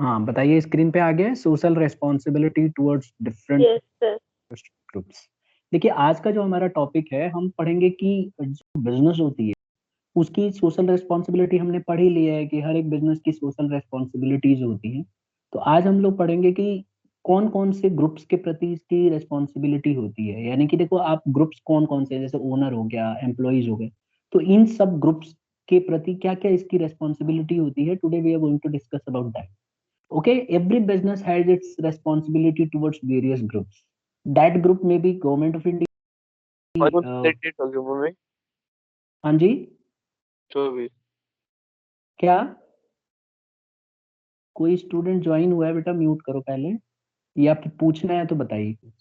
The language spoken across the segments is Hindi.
हाँ बताइए, स्क्रीन पे आ गया है social responsibility towards different yes sir. Groups. देखिए आज का जो हमारा टॉपिक है, हम पढ़ेंगे कि जो बिजनेस होती है उसकी सोशल रेस्पॉन्सिबिलिटी हमने पढ़ ही लिया है कि हर एक बिजनेस की सोशल रेस्पॉन्सिबिलिटीज होती हैं। तो आज हम लोग पढ़ेंगे कि कौन कौन से ग्रुप्स के प्रति इसकी रेस्पॉन्सिबिलिटी होती है। यानी कि देखो, आप ग्रुप्स कौन कौन से, जैसे ओनर हो गया, एम्प्लॉइज हो गए, तो इन सब ग्रुप्स के प्रति क्या क्या इसकी रेस्पॉन्सिबिलिटी होती है। Today we are going to discuss about that. Okay, every business has its responsibility towards various groups. That group may be government of India. Date हो गई मम्मी। हाँ जी, 24। क्या कोई स्टूडेंट ज्वाइन हुआ है बेटा? म्यूट करो पहले, या फिर पूछना है तो बताइए कुछ।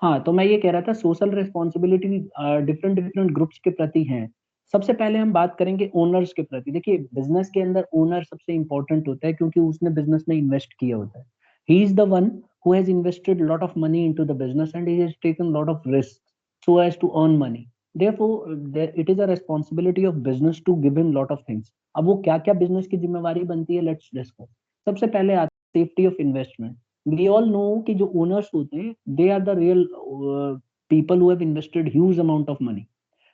हाँ, तो मैं ये कह रहा था social responsibility different different groups के प्रति हैं। सबसे पहले हम बात करेंगे ओनर्स के प्रति। देखिए बिजनेस के अंदर ओनर सबसे इंपॉर्टेंट होता है, क्योंकि उसने बिजनेस में इन्वेस्ट किया होता है। He is the one who has invested lot of money into the business and he has taken lot of risk so as to earn money. therefore it is a responsibility of business to give him lot of things. अब वो क्या क्या बिजनेस की जिम्मेवारी बनती है, लेट्स डिस्कस। सबसे पहले आता है safety of investment. We all know कि जो ओनर्स होते हैं they are the real people who have invested huge amount of money.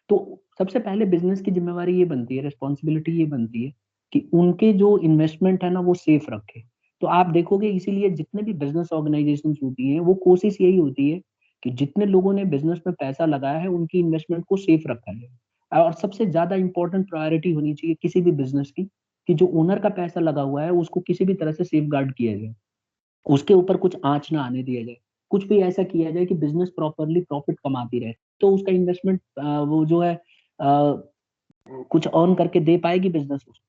तो सबसे पहले बिजनेस की जिम्मेवारी ये बनती है, रिस्पॉन्सिबिलिटी ये बनती है कि उनके जो इन्वेस्टमेंट है ना वो सेफ रखे। तो आप देखोगे इसीलिए जितने भी बिजनेस ऑर्गेनाइजेशन होती हैं वो कोशिश यही होती है कि जितने लोगों ने बिजनेस में पैसा लगाया है उनकी इन्वेस्टमेंट को सेफ रखा जाए। और सबसे ज्यादा इंपॉर्टेंट प्रायोरिटी होनी चाहिए किसी भी बिजनेस की कि जो ओनर का पैसा लगा हुआ है उसको किसी भी तरह से सेफ गार्ड किया जाए, उसके ऊपर कुछ आंच ना आने दिया जाए, कुछ भी ऐसा किया जाए कि बिजनेस प्रॉपरली प्रॉफिट कमाती रहे, तो उसका इन्वेस्टमेंट वो जो है कुछ अर्न करके दे पाएगी बिजनेस उसको।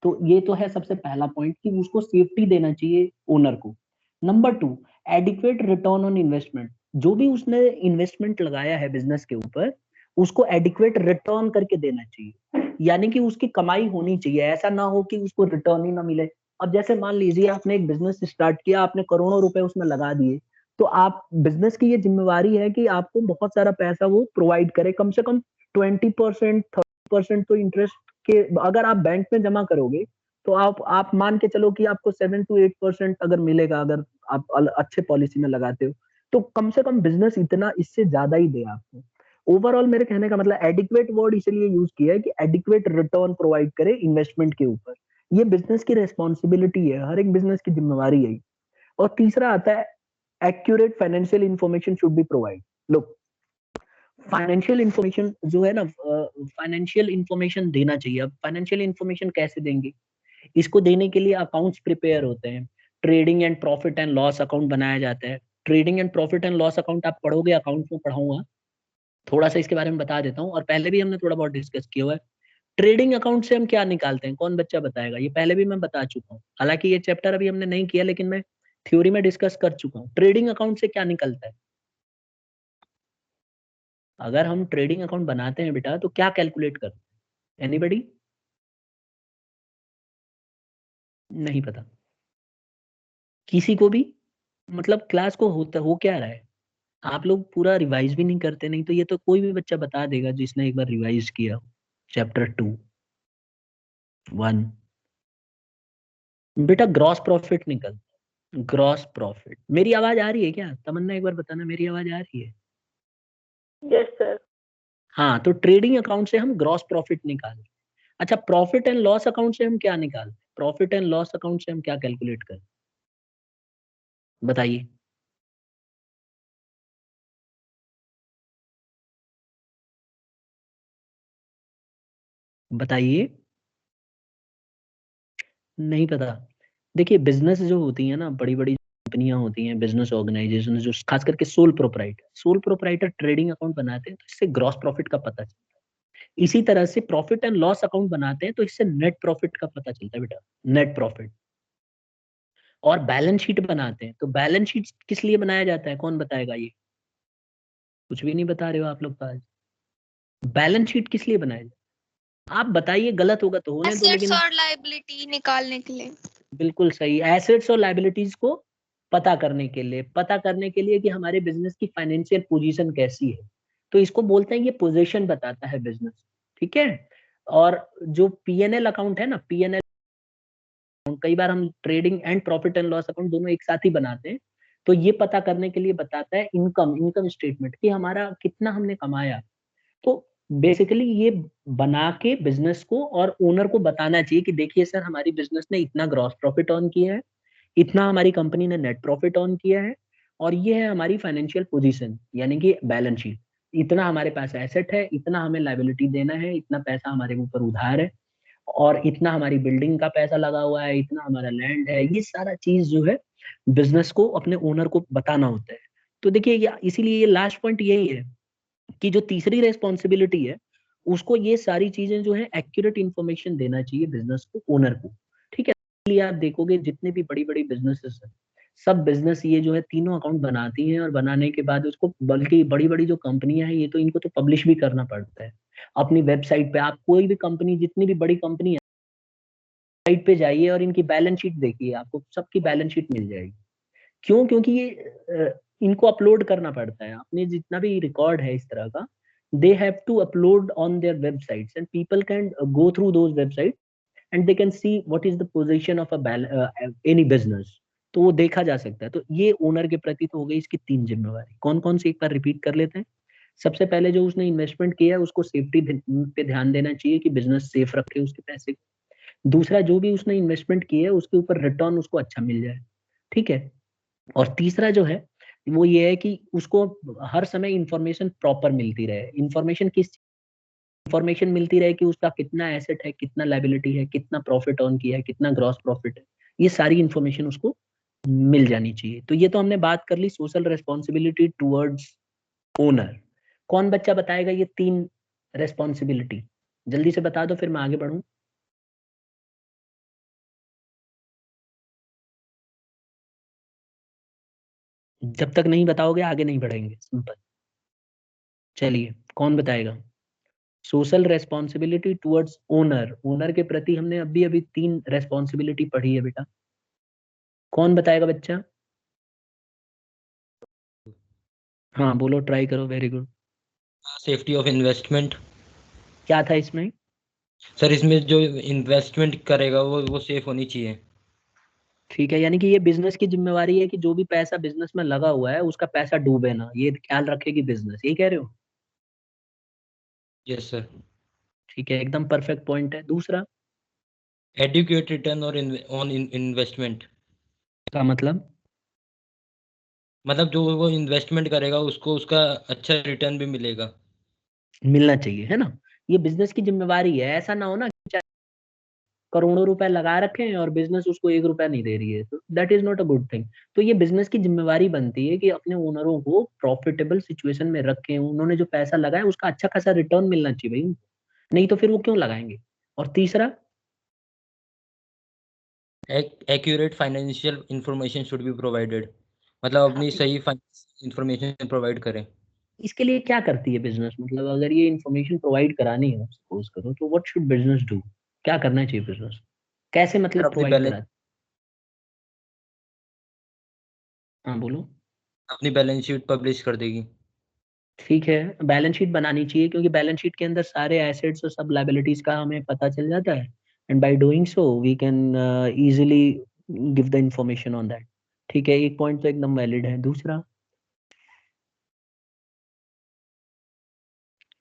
तो ये तो है सबसे पहला पॉइंट कि उसको सेफ्टी देना चाहिए ओनर को। Number 2, adequate return on investment. जो भी उसने इन्वेस्टमेंट लगाया है बिजनेस के ऊपर उसको एडिक्वेट रिटर्न करके देना चाहिए, यानी कि उसकी कमाई होनी चाहिए, ऐसा ना हो कि उसको रिटर्न ही ना मिले। अब जैसे मान लीजिए आपने एक बिजनेस स्टार्ट किया, आपने करोड़ों रुपए उसमें लगा दिए, तो आप बिजनेस की ये जिम्मेवारी है कि आपको बहुत सारा पैसा वो प्रोवाइड करे, कम से कम 20% 30% तो इंटरेस्ट के अगर आप बैंक में जमा करोगे तो आप मान के चलो कि आपको 7 to 8% अगर मिलेगा, अगर आप अच्छे पॉलिसी में लगाते हो, तो कम से कम बिजनेस इतना इससे ज्यादा ही दे आपको। ओवरऑल मेरे कहने का मतलब एडिक्वेट वर्ड इसलिए यूज किया है कि एडिक्वेट रिटर्न प्रोवाइड करे इन्वेस्टमेंट के ऊपर। ये बिजनेस की रेस्पॉन्सिबिलिटी है, हर एक बिजनेस की जिम्मेवारी है। और तीसरा आता है accurate financial information should be provide. लोग फाइनेंशियल इंफॉर्मेशन जो है ना, फाइनेंशियल इंफॉर्मेशन देना चाहिए। अब फाइनेंशियल इंफॉर्मेशन कैसे देंगे? इसको देने के लिए अकाउंट्स प्रिपेयर होते हैं, trading and profit and loss account बनाया जाता है। Trading and profit and loss account आप पढ़ोगे, अकाउंट में पढ़ाऊंगा, थोड़ा सा इसके बारे में बता देता हूँ, और पहले भी हमने थोड़ा बहुत डिस्कस किया हुआ है। ट्रेडिंग अकाउंट से हम क्या निकालते हैं, कौन बच्चा बताएगा? ये पहले भी मैं बता चुका हूँ, हालांकि ये चैप्टर अभी हमने नहीं किया लेकिन मैं थ्योरी में डिस्कस कर चुका हूँ। ट्रेडिंग अकाउंट से क्या निकलता है? अगर हम ट्रेडिंग अकाउंट बनाते हैं बेटा तो क्या कैलकुलेट करते हैं? एनीबडी? नहीं पता किसी को भी? मतलब क्लास को होता हो क्या रहा है? आप लोग पूरा रिवाइज भी नहीं करते। नहीं तो ये तो कोई भी बच्चा बता देगा जिसने एक बार रिवाइज किया हो। चैप्टर 2 1 बेटा ग्रॉस प्रॉफिट निकल। Gross profit. मेरी आवाज आ रही है क्या तमन्ना? एक बार बताना मेरी आवाज आ रही है? Yes sir. हाँ, तो ट्रेडिंग अकाउंट से हम ग्रॉस प्रॉफिट निकाल। अच्छा, प्रॉफिट एंड लॉस अकाउंट से हम क्या निकालते? प्रॉफिट एंड लॉस अकाउंट से हम क्या कैलकुलेट करते? बताइए। बताइए। नहीं पता? देखिए बिजनेस जो होती है ना, बड़ी बड़ी कंपनियां होती हैं, बिजनेस ऑर्गेनाइजेशन जो खास करके सोल प्रोप्राइटर ट्रेडिंग अकाउंट बनाते हैं तो इससे ग्रॉस प्रॉफिट का पता चलता है। इसी तरह से प्रॉफिट एंड लॉस अकाउंट बनाते हैं तो इससे नेट प्रॉफिट का पता चलता है बेटा, नेट प्रॉफिट। और बैलेंस शीट बनाते हैं तो बैलेंस शीट किस लिए बनाया जाता है, कौन बताएगा? ये कुछ भी नहीं बता रहे हो आप लोग तो आज। बैलेंस शीट किस लिए बनाया जाता है? आप बताइए, गलत होगा तो होने दो, एसेट्स लेकिन और लायबिलिटी निकालने के लिए। बिल्कुल सही, एसेट्स और लायबिलिटीज को पता करने के लिए, पता करने के लिए कि हमारे बिजनेस की फाइनेंशियल पोजीशन कैसी है। तो इसको बोलते हैं, ये पोजीशन बताता है बिजनेस। ठीक है। और जो पीएनएल अकाउंट है ना, पीएनएल अकाउंट कई बार हम trading and profit and loss account दोनों एक साथ ही बनाते हैं। तो ये पता करने के लिए बताता है इनकम स्टेटमेंट कि हमारा कितना हमने कमाया। तो बेसिकली ये बना के बिजनेस को और ओनर को बताना चाहिए कि देखिए सर, हमारी बिजनेस ने इतना ग्रॉस प्रॉफिट ऑन किया है, इतना हमारी कंपनी ने नेट प्रॉफिट ऑन किया है, और ये है हमारी फाइनेंशियल पोजीशन यानी कि बैलेंस शीट। इतना हमारे पास एसेट है, इतना हमें लायबिलिटी देना है, इतना पैसा हमारे ऊपर उधार है, और इतना हमारी बिल्डिंग का पैसा लगा हुआ है, इतना हमारा लैंड है। ये सारा चीज जो है बिजनेस को अपने ओनर को बताना होता है। तो देखिए इसीलिए ये लास्ट पॉइंट यही है कि जो तीसरी रेस्पॉन्सिबिलिटी है उसको ये सारी चीजें जो है एक्यूरेट इंफॉर्मेशन देना चाहिए बिजनेस को, ओनर को। ठीक है, इसलिए आप देखोगे जितने भी बड़ी बड़ी बिजनेसेस है, सब बिजनेस ये जो है तीनों अकाउंट बनाती हैं, और बनाने के बाद उसको, बल्कि बड़ी बड़ी जो कंपनियां हैं ये तो इनको तो पब्लिश भी करना पड़ता है अपनी वेबसाइट पे। आप कोई भी कंपनी, जितनी भी बड़ी कंपनी है, साइट पे जाइए और इनकी बैलेंस शीट देखिए, आपको सबकी बैलेंस शीट मिल जाएगी। क्यों? क्योंकि ये इनको अपलोड करना पड़ता है, अपने जितना भी रिकॉर्ड है इस तरह का, they have to upload on their websites and people can go through those website and they can see what is the position of any business. तो वो देखा जा सकता है। तो ये ओनर के प्रति तो हो गई इसकी 3 जिम्मेवारी। कौन कौन सी एक बार रिपीट कर लेते हैं। सबसे पहले जो उसने इन्वेस्टमेंट किया है उसको सेफ्टी पे ध्यान देना चाहिए कि बिजनेस सेफ रखे उसके पैसे को। दूसरा, जो भी उसने इन्वेस्टमेंट किया है उसके ऊपर रिटर्न उसको अच्छा मिल जाए। ठीक है। और तीसरा जो है वो ये है कि उसको हर समय इंफॉर्मेशन प्रॉपर मिलती रहे। इंफॉर्मेशन मिलती रहे कि उसका कितना एसेट है, कितना लायबिलिटी है, कितना प्रॉफिट ऑन किया है, कितना ग्रॉस प्रॉफिट है। ये सारी इंफॉर्मेशन उसको मिल जानी चाहिए। तो ये तो हमने बात कर ली सोशल रेस्पॉन्सिबिलिटी टुवर्ड्स ओनर। कौन बच्चा बताएगा ये 3 रेस्पॉन्सिबिलिटी? जल्दी से बता दो, फिर मैं आगे बढ़ूं। जब तक नहीं बताओगे आगे नहीं बढ़ेंगे, सिंपल। चलिए, कौन बताएगा। Social responsibility towards owner. Owner के प्रति हमने अभी अभी 3 रेस्पॉन्सिबिलिटी पढ़ी है बेटा। कौन बताएगा बच्चा। हाँ बोलो, ट्राई करो, very good. Safety of investment. क्या था इसमें? सर इसमें जो इन्वेस्टमेंट करेगा वो सेफ होनी चाहिए। ठीक है, यानी कि ये बिजनेस की जिम्मेवारी है कि जो भी पैसा बिजनेस में लगा हुआ है उसका पैसा डूबे ना, ये ख्याल रखेगी बिजनेस। यही कह रहे हो? Yes sir. ठीक है, एकदम परफेक्ट पॉइंट है। दूसरा एडुकेट रिटर्न और ऑन इन्वेस्टमेंट। का मतलब जो वो इन्वेस्टमेंट करेगा उसको उसका अच्छा रिटर्न भी मिलेगा। मिलना चाहिए, है ना। ये बिजनेस की जिम्मेवारी है। ऐसा ना हो ना कि करोड़ों रुपए लगा रखे हैं और बिजनेस उसको 1 रुपया नहीं दे रही है, तो that is not a good thing. तो ये बिजनेस की जिम्मेवारी बनती है कि अपने ओनरों को प्रॉफिटेबल सिचुएशन में रखें। उन्होंने जो पैसा लगाया उसका अच्छा खासा रिटर्न मिलना चाहिए भाई उनको, नहीं तो फिर वो क्यों लगाएंगे। और तीसरा, accurate financial information should be provided. मतलब हाँ, अपनी सही फाइनेंशियल इंफॉर्मेशन प्रोवाइड करें। इसके लिए क्या करती है बिजनेस, मतलब अगर ये इन्फॉर्मेशन प्रोवाइड करानी है सपोज करो, तो व्हाट शुड बिजनेस डू। क्या करना चाहिए बिजनेस, कैसे सर मतलब अपनी प्रोवाइड बैलेंस कराती। हाँ बोलो। अपनी बैलेंस शीट पब्लिश कर देगी। ठीक है, बैलेंस शीट बनानी चाहिए क्योंकि बैलेंस शीट के अंदर सारे एसेट्स और सब लायबिलिटीज का हमें पता चल जाता है, and by doing so we can easily give the information on that. ठीक है, एक पॉइंट तो एकदम वैलिड है। दूसरा,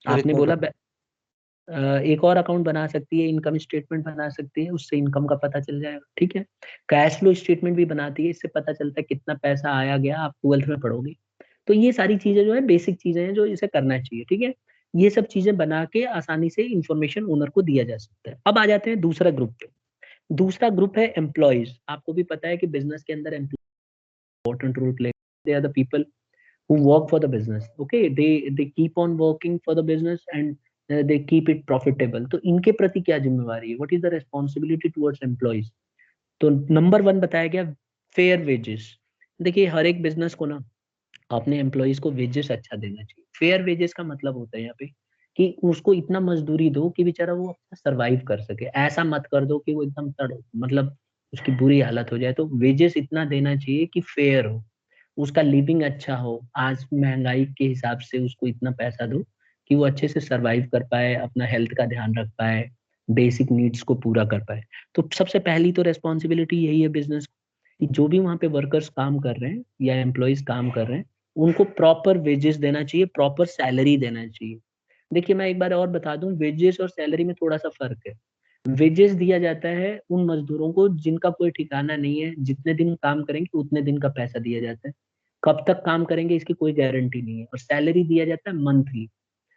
सर आपने इतना बोला एक और अकाउंट बना सकती है, इनकम स्टेटमेंट बना सकती है, उससे इनकम का पता चल जाएगा। ठीक है, कैश फ्लो स्टेटमेंट भी बनाती है, इससे पता चलता है कितना पैसा आया गया। आप 12th में पढ़ोगे। तो ये सारी चीजें जो है बेसिक चीजें हैं जो इसे करना चाहिए। ठीक है, ये सब चीजें बना के आसानी से इंफॉर्मेशन ओनर को दिया जा सकता है। अब आ जाते हैं दूसरा ग्रुप पे। दूसरा ग्रुप है एम्प्लॉयज। आपको भी पता है कि बिजनेस के अंदर important role play, they are the people who work for the business. Okay, they keep on working for the business and they keep it profitable. तो इनके प्रति क्या जिम्मेवारी है, what is the responsibility towards employees। तो नंबर 1 बताया गया, फेयर वेजेस। देखिए हर एक बिजनेस को ना अपने एम्प्लॉयज को वेजेस अच्छा देना चाहिए। फेयर वेजेस का मतलब होता है यहाँ पे कि उसको इतना मजदूरी दो कि बेचारा वो सरवाइव कर सके। ऐसा मत कर दो कि वो एकदम मतलब उसकी बुरी हालत हो जाए। तो वेजेस इतना देना चाहिए कि फेयर हो, उसका लिविंग अच्छा हो। आज महंगाई के हिसाब से उसको इतना पैसा दो कि वो अच्छे से सरवाइव कर पाए, अपना हेल्थ का ध्यान रख पाए, बेसिक नीड्स को पूरा कर पाए। तो सबसे पहली तो रेस्पॉन्सिबिलिटी यही है बिजनेस कि जो भी वहाँ पे वर्कर्स काम कर रहे हैं या एम्प्लॉयज काम कर रहे हैं, उनको प्रॉपर वेजेस देना चाहिए, प्रॉपर सैलरी देना चाहिए। देखिए मैं एक बार और बता दूं, वेजेस और सैलरी में थोड़ा सा फर्क है। वेजेस दिया जाता है उन मजदूरों को जिनका कोई ठिकाना नहीं है, जितने दिन काम करेंगे उतने दिन का पैसा दिया जाता है, कब तक काम करेंगे इसकी कोई गारंटी नहीं है। और सैलरी दिया जाता है मंथली,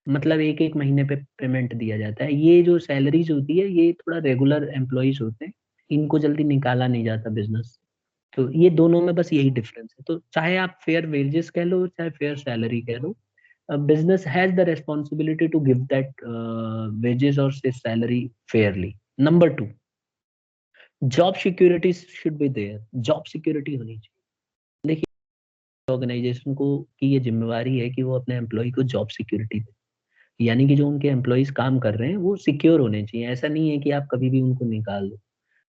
मतलब एक एक महीने पे पेमेंट दिया जाता है। ये जो सैलरीज होती है ये थोड़ा रेगुलर एम्प्लॉयज होते हैं, इनको जल्दी निकाला नहीं जाता बिजनेस। तो ये दोनों में बस यही डिफरेंस है। तो चाहे आप फेयर वेजेस कह लो चाहे फेयर सैलरी कह लो, business has the responsibility to give that wages or say salary fairly. Number two, job security should be there. Job security होनी चाहिए। देखिए ऑर्गेनाइजेशन को की ये जिम्मेवारी है कि वो अपने एम्प्लॉय को जॉब सिक्योरिटी दे, यानी कि जो उनके एम्प्लॉयज काम कर रहे हैं वो सिक्योर होने चाहिए। ऐसा नहीं है कि आप कभी भी उनको निकाल दो,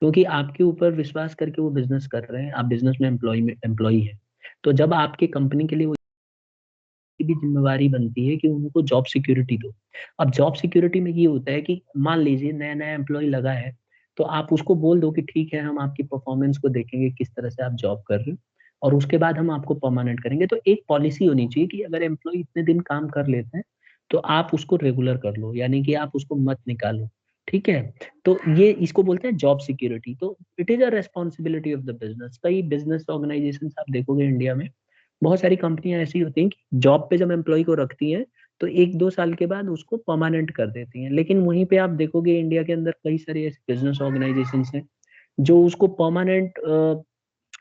क्योंकि आपके ऊपर विश्वास करके वो बिजनेस कर रहे हैं, आप बिजनेस में एम्प्लॉय है। तो जब आपके कंपनी के लिए की भी जिम्मेवारी बनती है कि उनको जॉब सिक्योरिटी दो। अब जॉब सिक्योरिटी में ये होता है कि मान लीजिए नया नया एम्प्लॉय लगा है, तो आप उसको बोल दो कि ठीक है हम आपकी परफॉर्मेंस को देखेंगे किस तरह से आप जॉब कर रहे हो, और उसके बाद हम आपको परमानेंट करेंगे। तो एक पॉलिसी होनी चाहिए कि अगर एम्प्लॉय इतने दिन काम कर लेते हैं तो आप उसको रेगुलर कर लो, यानी कि आप उसको मत निकालो। ठीक है, तो ये इसको बोलते हैं जॉब सिक्योरिटी। तो it is a responsibility of the business. कई बिजनेस ऑर्गेनाइजेशन आप देखोगे इंडिया में, बहुत सारी कंपनियां ऐसी होती हैं कि जॉब पे जब एम्प्लॉय को रखती हैं तो 1-2 साल के बाद उसको परमानेंट कर देती हैं। लेकिन वहीं पे आप देखोगे इंडिया के अंदर कई सारे ऐसे बिजनेस ऑर्गेनाइजेशन हैं जो उसको परमानेंट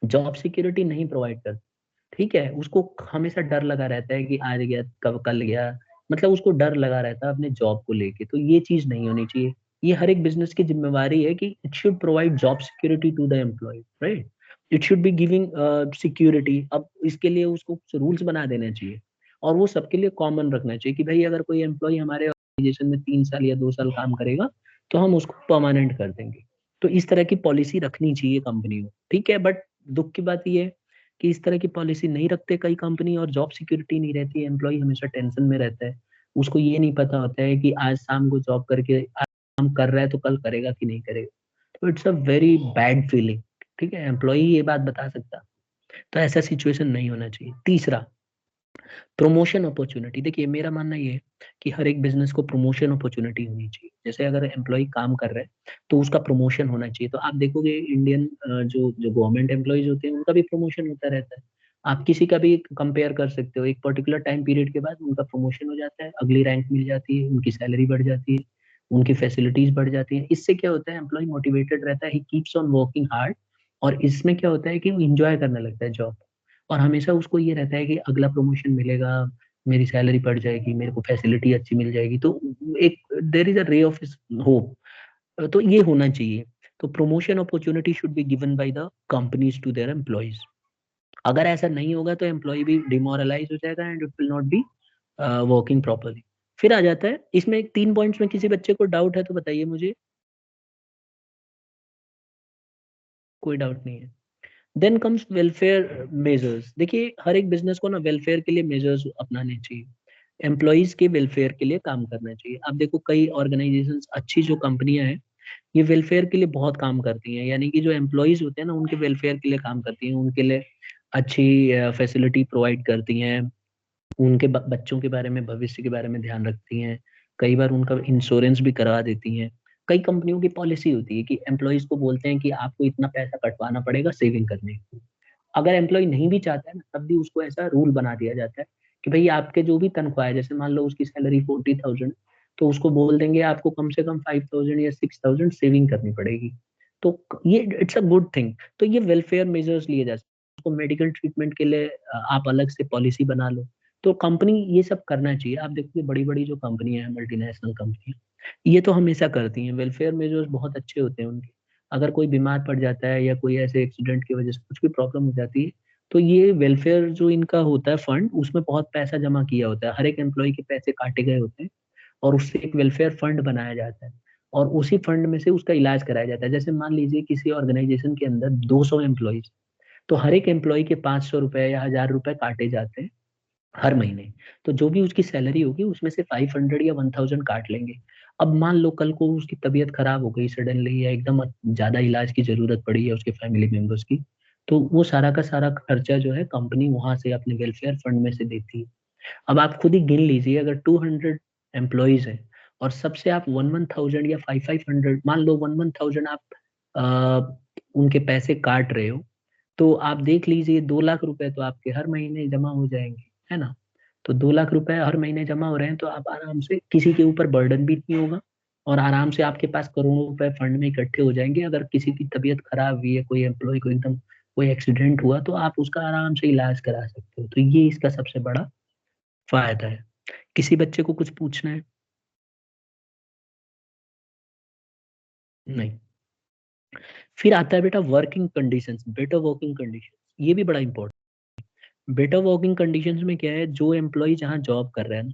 जॉब सिक्योरिटी नहीं प्रोवाइड करते। ठीक है, उसको हमेशा डर लगा रहता है कि आज गया कब कल गया, मतलब उसको डर लगा रहता है अपने जॉब को लेके। तो ये चीज नहीं होनी चाहिए। ये हर एक बिजनेस की जिम्मेवारी है कि it should provide job security to the employ, right. It should be giving security. अब इसके लिए उसको रूल्स बना देने चाहिए और वो सबके लिए कॉमन रखना चाहिए कि भाई अगर कोई एम्प्लॉय हमारे ऑर्गेनाइजेशन में 3 साल या 2 साल काम करेगा तो हम उसको परमानेंट कर देंगे। तो इस तरह की पॉलिसी रखनी चाहिए कंपनी को। ठीक है, बट दुख की बात ये है कि इस तरह की पॉलिसी नहीं रखते कई कंपनी, और जॉब सिक्योरिटी नहीं रहती है, एम्प्लॉय हमेशा टेंशन में रहता है। उसको ये नहीं पता होता है कि आज शाम को जॉब करके आज काम कर रहा है तो कल करेगा कि नहीं करेगा। तो it's a very bad feeling. ठीक है, एम्प्लॉय ये बात बता सकता। तो ऐसा सिचुएशन नहीं होना चाहिए। तीसरा, प्रमोशन अपॉर्चुनिटी। देखिए मेरा मानना ये है कि हर एक बिजनेस को प्रमोशन अपॉर्चुनिटी होनी चाहिए। जैसे अगर एम्प्लॉय काम कर रहा है तो उसका प्रमोशन होना चाहिए। तो आप देखोगे इंडियन जो जो गवर्नमेंट एम्प्लॉयज होते हैं उनका भी प्रमोशन होता रहता है। आप किसी का भी कंपेयर कर सकते हो, एक पर्टिकुलर टाइम पीरियड के बाद उनका प्रमोशन हो जाता है, अगली रैंक मिल जाती है, उनकी सैलरी बढ़ जाती है, उनकी फैसिलिटीज बढ़ जाती है। इससे क्या होता है, एम्प्लॉय मोटिवेटेड रहता है, he keeps on working hard. और इसमें क्या होता है कि वो इंजॉय करने लगता है जॉब, और हमेशा उसको ये रहता है कि अगला प्रमोशन मिलेगा, मेरी सैलरी बढ़ जाएगी, मेरे को फैसिलिटी अच्छी मिल जाएगी। तो एक there is a ray of hope. तो ये होना चाहिए। तो promotion opportunity should be given by the companies to their employees. अगर ऐसा नहीं होगा तो एम्प्लॉय भी डिमोरलाइज हो जाएगा and it will not be working properly. फिर आ जाता है इसमें 3 पॉइंट्स में किसी बच्चे को डाउट है तो बताइए मुझे। कोई डाउट नहीं है। Then comes welfare measures. देखिए हर एक बिजनेस को ना वेलफेयर के लिए मेजर्स अपनाने चाहिए, एम्प्लॉयज के वेलफेयर के लिए काम करना चाहिए। आप देखो कई ऑर्गेनाइजेशन, अच्छी जो कंपनियां हैं ये वेलफेयर के लिए बहुत काम करती हैं, यानी कि जो एम्प्लॉयज होते हैं ना उनके वेलफेयर के लिए काम करती हैं, उनके लिए अच्छी फैसिलिटी प्रोवाइड करती हैं, उनके बच्चों के बारे में, भविष्य के बारे में ध्यान रखती हैं, कई बार उनका इंश्योरेंस भी करवा देती हैं। कई कंपनियों की पॉलिसी होती है कि एम्प्लॉयज को बोलते हैं कि आपको इतना पैसा कटवाना पड़ेगा सेविंग करने के। अगर एम्प्लॉय नहीं भी चाहता है ना तब भी उसको ऐसा रूल बना दिया जाता है कि भाई आपके जो भी तनख्वाह है, जैसे मान लो उसकी सैलरी 40,000, तो उसको बोल देंगे आपको कम से कम 5,000 या 6,000 सेविंग करनी पड़ेगी। तो ये इट्स अ गुड थिंग। तो ये वेलफेयर मेजर्स लिए जा सकते हैं। उसको मेडिकल ट्रीटमेंट के लिए आप अलग से पॉलिसी बना लो। तो कंपनी ये सब करना चाहिए। आप देखिए बड़ी बड़ी जो कंपनियां हैं, मल्टीनेशनल कंपनियां, ये तो हमेशा करती हैं, वेलफेयर मेजर्स बहुत अच्छे होते हैं उनके। अगर कोई बीमार पड़ जाता है या कोई ऐसे एक्सीडेंट की वजह से कुछ भी प्रॉब्लम हो जाती है, तो ये वेलफेयर जो इनका होता है फंड, उसमें बहुत पैसा जमा किया होता है, हर एक एम्प्लॉय के पैसे काटे गए होते हैं और उससे एक वेलफेयर फंड बनाया जाता है और उसी फंड में से उसका इलाज कराया जाता है। जैसे मान लीजिए किसी ऑर्गेनाइजेशन के अंदर 200 एम्प्लॉयज, तो हर एक एम्प्लॉय के 500 रुपए या 1,000 रुपए काटे जाते हैं हर महीने। तो जो भी उसकी सैलरी होगी उसमें से 500 या 1,000 काट लेंगे। अब मान लो कल को उसकी तबीयत खराब हो गई सडनली, या एकदम ज्यादा इलाज की जरूरत पड़ी है उसके फैमिली मेंबर्स की, तो वो सारा का सारा खर्चा जो है कंपनी वहां से अपने वेलफेयर फंड में से देती है। अब आप खुद ही गिन लीजिए, अगर 200 एम्प्लॉयज है और सबसे आप 1,000 या 500, मान लो 1,000 आप उनके पैसे काट रहे हो, तो आप देख लीजिए 2 लाख रुपए तो आपके हर महीने जमा हो जाएंगे, है ना। तो 2 लाख रुपए हर महीने जमा हो रहे हैं, तो आप आराम से, किसी के ऊपर बर्डन भी नहीं होगा, और आराम से आपके पास करोड़ों रुपए फंड में इकट्ठे हो जाएंगे। अगर किसी की तबीयत खराब हुई है, कोई एम्प्लॉय को एकदम कोई एक्सीडेंट हुआ, तो आप उसका आराम से इलाज करा सकते हो। तो ये इसका सबसे बड़ा फायदा है। किसी बच्चे को कुछ पूछना है? नहीं। फिर आता है बेटा working conditions, better working conditions. ये भी बड़ा इंपॉर्टेंट। बेटर वर्किंग कंडीशंस में क्या है, जो एम्प्लॉय जहाँ जॉब कर रहा है ना,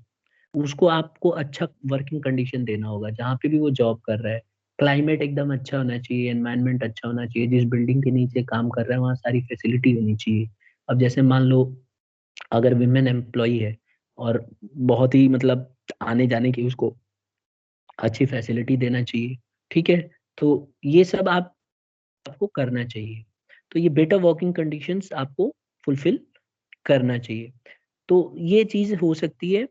उसको आपको अच्छा वर्किंग कंडीशन देना होगा जहाँ पे भी वो जॉब कर रहा है। क्लाइमेट एकदम अच्छा होना चाहिए, एनवायरनमेंट अच्छा होना चाहिए, जिस बिल्डिंग के नीचे काम कर रहा है वहाँ सारी फैसिलिटी होनी चाहिए। अब जैसे मान लो अगर विमेन एम्प्लॉय है और बहुत ही मतलब आने जाने की उसको अच्छी फैसिलिटी देना चाहिए, ठीक है। तो ये सब आपको करना चाहिए। तो ये बेटर वर्किंग कंडीशंस आपको फुलफिल करना चाहिए। तो ये चीज हो सकती है,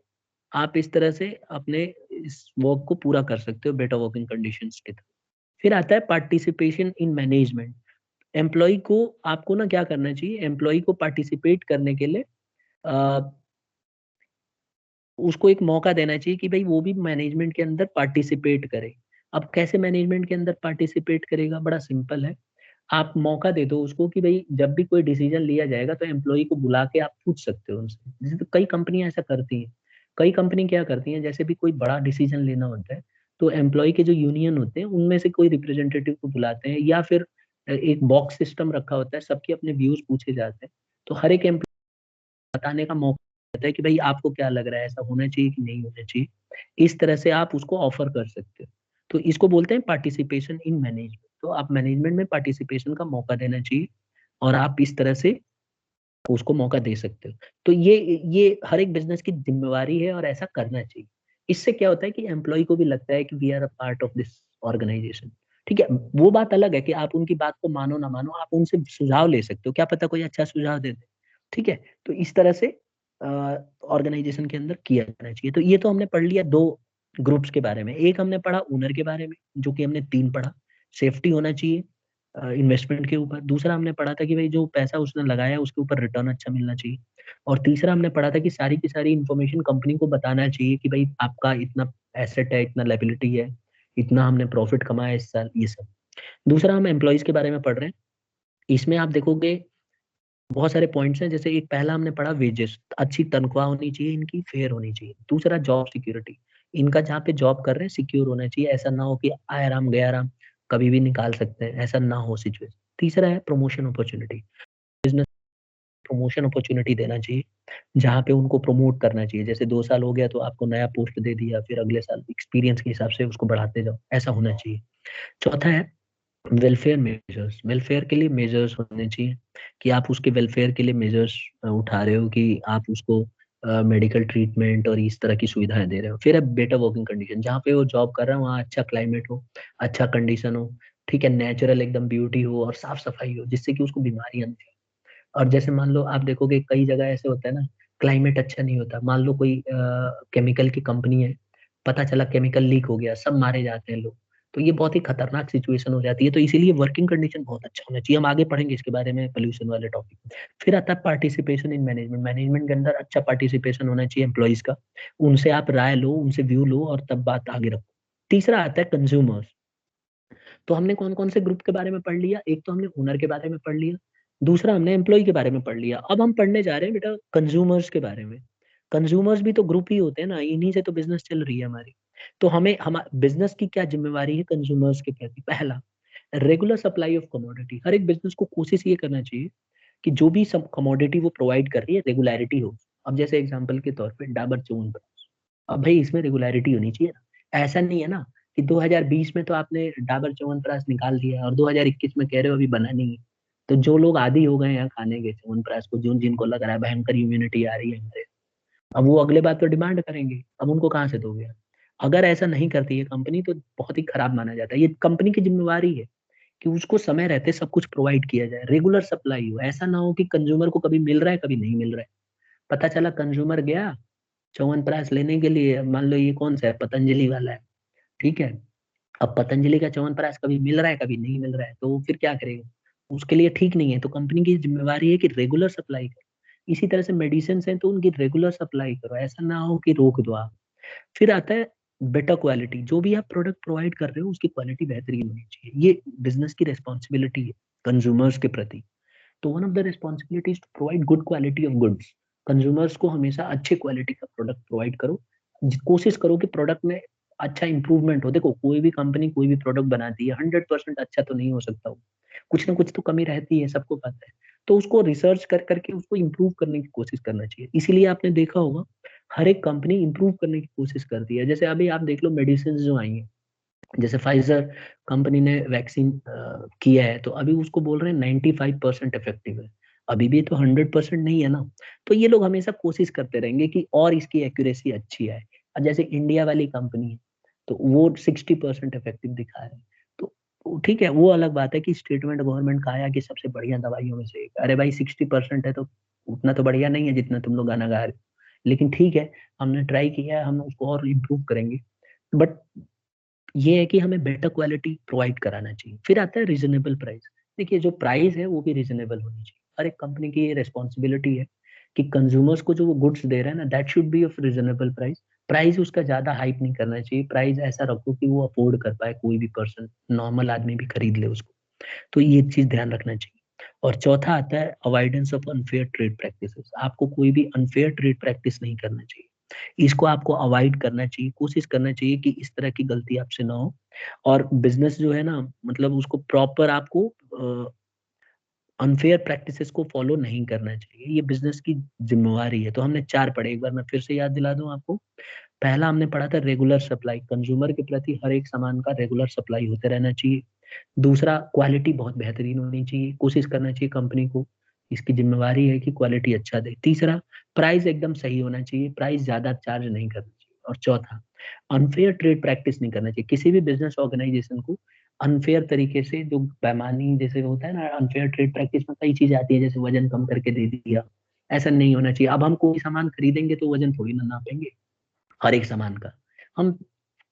आप इस तरह से अपने इस वर्क को पूरा कर सकते हो बेटर वर्किंग कंडीशंस के थ्रू। फिर आता है पार्टिसिपेशन इन मैनेजमेंट। एम्प्लॉय को, आपको ना क्या करना चाहिए, एम्प्लॉय को पार्टिसिपेट करने के लिए उसको एक मौका देना चाहिए कि भाई वो भी मैनेजमेंट के अंदर पार्टिसिपेट करे। अब कैसे मैनेजमेंट के अंदर पार्टिसिपेट करेगा, बड़ा सिंपल है। आप मौका दे दो उसको कि भाई जब भी कोई डिसीजन लिया जाएगा तो एम्प्लॉय को बुला के आप पूछ सकते हो उनसे। जैसे तो कई कंपनियां ऐसा करती हैं। कई कंपनी क्या करती हैं, जैसे भी कोई बड़ा डिसीजन लेना होता है तो एम्प्लॉय के जो यूनियन होते हैं उनमें से कोई रिप्रेजेंटेटिव को बुलाते हैं, या फिर एक बॉक्स सिस्टम रखा होता है, सबके अपने व्यूज पूछे जाते हैं। तो हर एक बताने का मौका देता है कि भाई आपको क्या लग रहा है, ऐसा होना चाहिए कि नहीं होना चाहिए। इस तरह से आप उसको ऑफर कर सकते हो। तो इसको बोलते हैं पार्टिसिपेशन इन मैनेजमेंट। तो आप मैनेजमेंट में पार्टिसिपेशन का मौका देना चाहिए, और आप इस तरह से उसको मौका दे सकते हो। तो ये हर एक बिजनेस की जिम्मेवारी है और ऐसा करना चाहिए। इससे क्या होता है कि एम्प्लॉय को भी लगता है कि we are a part of this organisation. ठीक है, वो बात अलग है कि आप उनकी बात को मानो ना मानो, आप उनसे सुझाव ले सकते हो, क्या पता कोई अच्छा सुझाव दे दे। ठीक है, तो इस तरह से ऑर्गेनाइजेशन के अंदर किया जाना चाहिए। तो ये तो हमने पढ़ लिया दो ग्रुप्स के बारे में। एक हमने पढ़ा ओनर के बारे में, जो कि हमने 3 पढ़ा। सेफ्टी होना चाहिए इन्वेस्टमेंट के ऊपर। दूसरा हमने पढ़ा था कि भाई जो पैसा उसने लगाया उसके ऊपर रिटर्न अच्छा मिलना चाहिए। और तीसरा हमने पढ़ा था कि सारी की सारी इन्फॉर्मेशन कंपनी को बताना चाहिए कि भाई आपका इतना एसेट है, इतना लायबिलिटी है, इतना हमने प्रॉफिट कमाया इस साल, ये सब। दूसरा हम एम्प्लॉयज के बारे में पढ़ रहे हैं। इसमें आप देखोगे बहुत सारे पॉइंट्स हैं। जैसे एक पहला हमने पढ़ा वेजेस, अच्छी तनख्वाह होनी चाहिए इनकी, फेयर होनी चाहिए। दूसरा जॉब सिक्योरिटी, इनका जहाँ पे जॉब कर रहे हैं सिक्योर होना चाहिए, ऐसा ना हो कि आए आराम गए आराम, कभी भी निकाल सकते हैं, ऐसा ना हो सिचुएशन। तीसरा है promotion opportunity, business promotion opportunity देना चाहिए, जहाँ पे उनको प्रमोट करना चाहिए। जैसे 2 साल हो गया तो आपको नया पोस्ट दे दिया, फिर अगले साल एक्सपीरियंस के हिसाब से उसको बढ़ाते जाओ, ऐसा होना चाहिए। चौथा है वेलफेयर मेजर्स, वेलफेयर के लिए मेजर्स होने चाहिए, कि आप उसके वेलफेयर के लिए मेजर्स उठा रहे हो, कि आप उसको मेडिकल ट्रीटमेंट और इस तरह की सुविधाएं दे रहे हो। फिर है बेटर वर्किंग कंडीशन, जहाँ पे वो जॉब कर रहा है वहाँ अच्छा क्लाइमेट हो, अच्छा कंडीशन हो, ठीक है, नेचुरल एकदम ब्यूटी हो और साफ सफाई हो, जिससे कि उसको बीमारियां नहीं। और जैसे मान लो आप देखोगे कई जगह ऐसे होता है ना, क्लाइमेट अच्छा नहीं होता, मान लो कोई केमिकल की कंपनी है, पता चला केमिकल लीक हो गया, सब मारे जाते हैं लोग। तो ये बहुत ही खतरनाक सिचुएशन हो जाती है। तो इसीलिए वर्किंग कंडीशन बहुत अच्छा होना चाहिए। हम आगे पढ़ेंगे इसके बारे में पोल्यूशन वाले टॉपिक। फिर आता है पार्टिसिपेशन इन मैनेजमेंट, मैनेजमेंट के अंदर अच्छा पार्टिसिपेशन होना चाहिए एम्प्लॉइज का। उनसे आप राय लो, उनसे व्यू लो, और तब बात आगे रखो। तीसरा आता है कंज्यूमर्स। तो हमने कौन कौन से ग्रुप के बारे में पढ़ लिया, एक तो हमने ओनर के बारे में पढ़ लिया, दूसरा हमने एम्प्लॉय के बारे में पढ़ लिया। अब हम पढ़ने जा रहे हैं बेटा कंज्यूमर्स के बारे में। कंज्यूमर्स भी तो ग्रुप ही होते हैं ना, इन्हीं से तो बिजनेस चल रही है हमारी। तो हमें हम बिजनेस की क्या जिम्मेवारी है कंज्यूमर्स के प्रति। पहला, रेगुलर सप्लाई ऑफ कमोडिटी। हर एक बिजनेस को कोशिश ये करना चाहिए कि जो भी सब कमोडिटी वो प्रोवाइड कर रही है रेगुलरिटी हो। अब जैसे एग्जांपल के तौर पे डाबर च्यवनप्राश, अब भाई इसमें रेगुलरिटी होनी चाहिए ना। ऐसा नहीं है ना कि 2020 में तो आपने डाबर च्यवनप्राश निकाल दिया और 2021 में कह रहे हो अभी बना नहीं है। तो जो लोग आदी हो गए हैं खाने के च्यवनप्राश को, जो जिनको लग रहा है भयंकर इम्यूनिटी आ रही है हमारे, अब वो अगले बार तो डिमांड करेंगे, अब उनको कहाँ से दोगे। अगर ऐसा नहीं करती है कंपनी तो बहुत ही खराब माना जाता है। ये कंपनी की जिम्मेवारी है कि उसको समय रहते सब कुछ प्रोवाइड किया जाए, रेगुलर सप्लाई हो। ऐसा ना हो कि कंज्यूमर को कभी मिल रहा है कभी नहीं मिल रहा है। पता चला कंज्यूमर गया च्यवनप्राश लेने के लिए, मान लो ये कौन सा है, पतंजलि वाला है, ठीक है। अब पतंजलि का च्यवनप्राश कभी मिल रहा है कभी नहीं मिल रहा है, तो वो फिर क्या करेगा? उसके लिए ठीक नहीं है। तो कंपनी की जिम्मेवारी है कि रेगुलर सप्लाई करो। इसी तरह से मेडिसिन हैं तो उनकी रेगुलर सप्लाई करो, ऐसा ना हो कि रोक दो आप। फिर आता है बेटर क्वालिटी। जो भी आप प्रोडक्ट प्रोवाइड कर रहे हो उसकी क्वालिटी बेहतरीन होनी चाहिए। ये बिजनेस की रिस्पॉन्सिबिलिटी है कंज्यूमर्स के प्रति। तो one of the responsibilities to provide good quality of goods. Consumers को हमेशा अच्छे क्वालिटी का प्रोडक्ट प्रोवाइड करो। कोशिश करो कि प्रोडक्ट में अच्छा इंप्रूवमेंट हो। देखो कोई भी कंपनी कोई भी प्रोडक्ट बनाती है, 100% अच्छा तो नहीं हो सकता वो, कुछ ना कुछ तो कमी रहती है, सबको पता है। तो उसको रिसर्च कर करके उसको इम्प्रूव करने की कोशिश करना चाहिए। इसीलिए आपने देखा होगा हर एक कंपनी इम्प्रूव करने की कोशिश करती है। जैसे अभी आप देख लो मेडिसिन जो आई है, जैसे फाइजर कंपनी ने वैक्सीन किया है, तो अभी उसको बोल रहे हैं 95% इफेक्टिव है। अभी भी तो 100% नहीं है ना। तो ये लोग हमेशा कोशिश करते रहेंगे कि और इसकी एक्यूरेसी अच्छी आए। अब जैसे इंडिया वाली कंपनी है तो वो 60% इफेक्टिव दिखा रहे हैं। तो ठीक है, वो अलग बात है कि स्टेटमेंट गवर्नमेंट का आया कि सबसे बढ़िया दवाइयों में से एक। अरे भाई 60% है तो उतना तो बढ़िया नहीं है जितना तुम लोग गाना गा रहे हो। लेकिन ठीक है, हमने ट्राई किया है, हम उसको और इम्प्रूव करेंगे। बट ये है कि हमें बेटर क्वालिटी प्रोवाइड कराना चाहिए। फिर आता है रीजनेबल प्राइस। देखिए जो प्राइस है वो भी रीजनेबल होनी चाहिए। हर एक कंपनी की ये रिस्पॉन्सिबिलिटी है कि कंज्यूमर्स को जो वो गुड्स दे रहे हैं ना, that should be of reasonable price. Price उसका ज्यादा हाइप नहीं करना चाहिए। प्राइस ऐसा रखो कि वो अफोर्ड कर पाए, कोई भी पर्सन, नॉर्मल आदमी भी खरीद ले उसको। तो ये चीज ध्यान रखना चाहिए। और चौथा आता है avoidance of unfair trade practices. आपको कोई भी अनफेयर ट्रेड प्रैक्टिस नहीं करना चाहिए। इसको आपको अवॉइड करना चाहिए, कोशिश करना चाहिए कि इस तरह की गलती आपसे ना हो। और बिजनेस जो है ना, मतलब उसको प्रॉपर आपको अनफेयर प्रैक्टिसेस को फॉलो नहीं करना चाहिए। ये बिजनेस की जिम्मेवारी है। तो हमने 4 पढ़े, एक बार मैं फिर से याद दिला दूं आपको। पहला हमने पढ़ा था रेगुलर सप्लाई। कंज्यूमर के प्रति हर एक सामान का रेगुलर सप्लाई होते रहना चाहिए। दूसरा, क्वालिटी बहुत बेहतरीन होनी चाहिए, कोशिश करना चाहिए कंपनी को, इसकी जिम्मेवारी है कि क्वालिटी अच्छा दे। तीसरा, प्राइस एकदम सही होना चाहिए, प्राइस ज्यादा चार्ज नहीं करना चाहिए। और चौथा, अनफेयर ट्रेड प्रैक्टिस नहीं करना चाहिए। किसी भी बिजनेस ऑर्गेनाइजेशन को अनफेयर तरीके से, जो बेईमानी जैसे होता है ना, अनफेयर ट्रेड प्रैक्टिस में कई चीज आती है, जैसे वजन कम करके दे दिया, ऐसा नहीं होना चाहिए। अब हम कोई सामान खरीदेंगे तो वजन थोड़ी ना नापेंगे हर एक सामान का। हम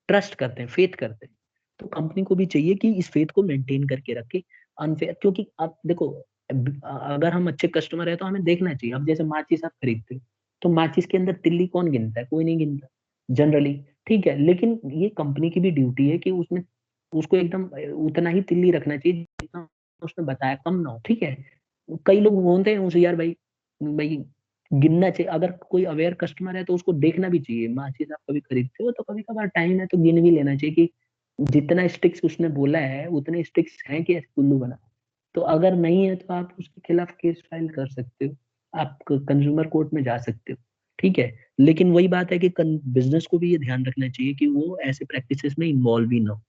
ट्रस्ट करते हैं, फेथ करते हैं। तो कंपनी को भी चाहिए कि इस फेथ को मेंटेन करके रखे। अनफेयर, क्योंकि आप देखो अगर हम अच्छे कस्टमर है तो हमें देखना चाहिए। अब जैसे माचिस आप खरीदते हो तो माचिस के अंदर तिल्ली कौन गिनता है? कोई नहीं गिनता जनरली, ठीक है। लेकिन ये कंपनी की भी ड्यूटी है कि उसमें उसको एकदम उतना ही तिल्ली रखना चाहिए जितना उसने बताया, कम ना हो, ठीक है। कई लोग बोलते हैं उसे, यार भाई भाई गिनना चाहिए। अगर कोई अवेयर कस्टमर है तो उसको देखना भी चाहिए। माचिस आप कभी खरीदते हो तो कभी कभार टाइम है तो गिन भी लेना चाहिए कि जितना स्टिक्स उसने बोला है उतने स्टिक्स हैं कि ऐसे कुल्लू बना। तो अगर नहीं है तो आप उसके खिलाफ केस फाइल कर सकते हो, आप कंज्यूमर कोर्ट में जा सकते हो, ठीक है। लेकिन वही बात है कि बिजनेस को भी ये ध्यान रखना चाहिए कि वो ऐसे प्रैक्टिसेस में इन्वॉल्व ही ना हो।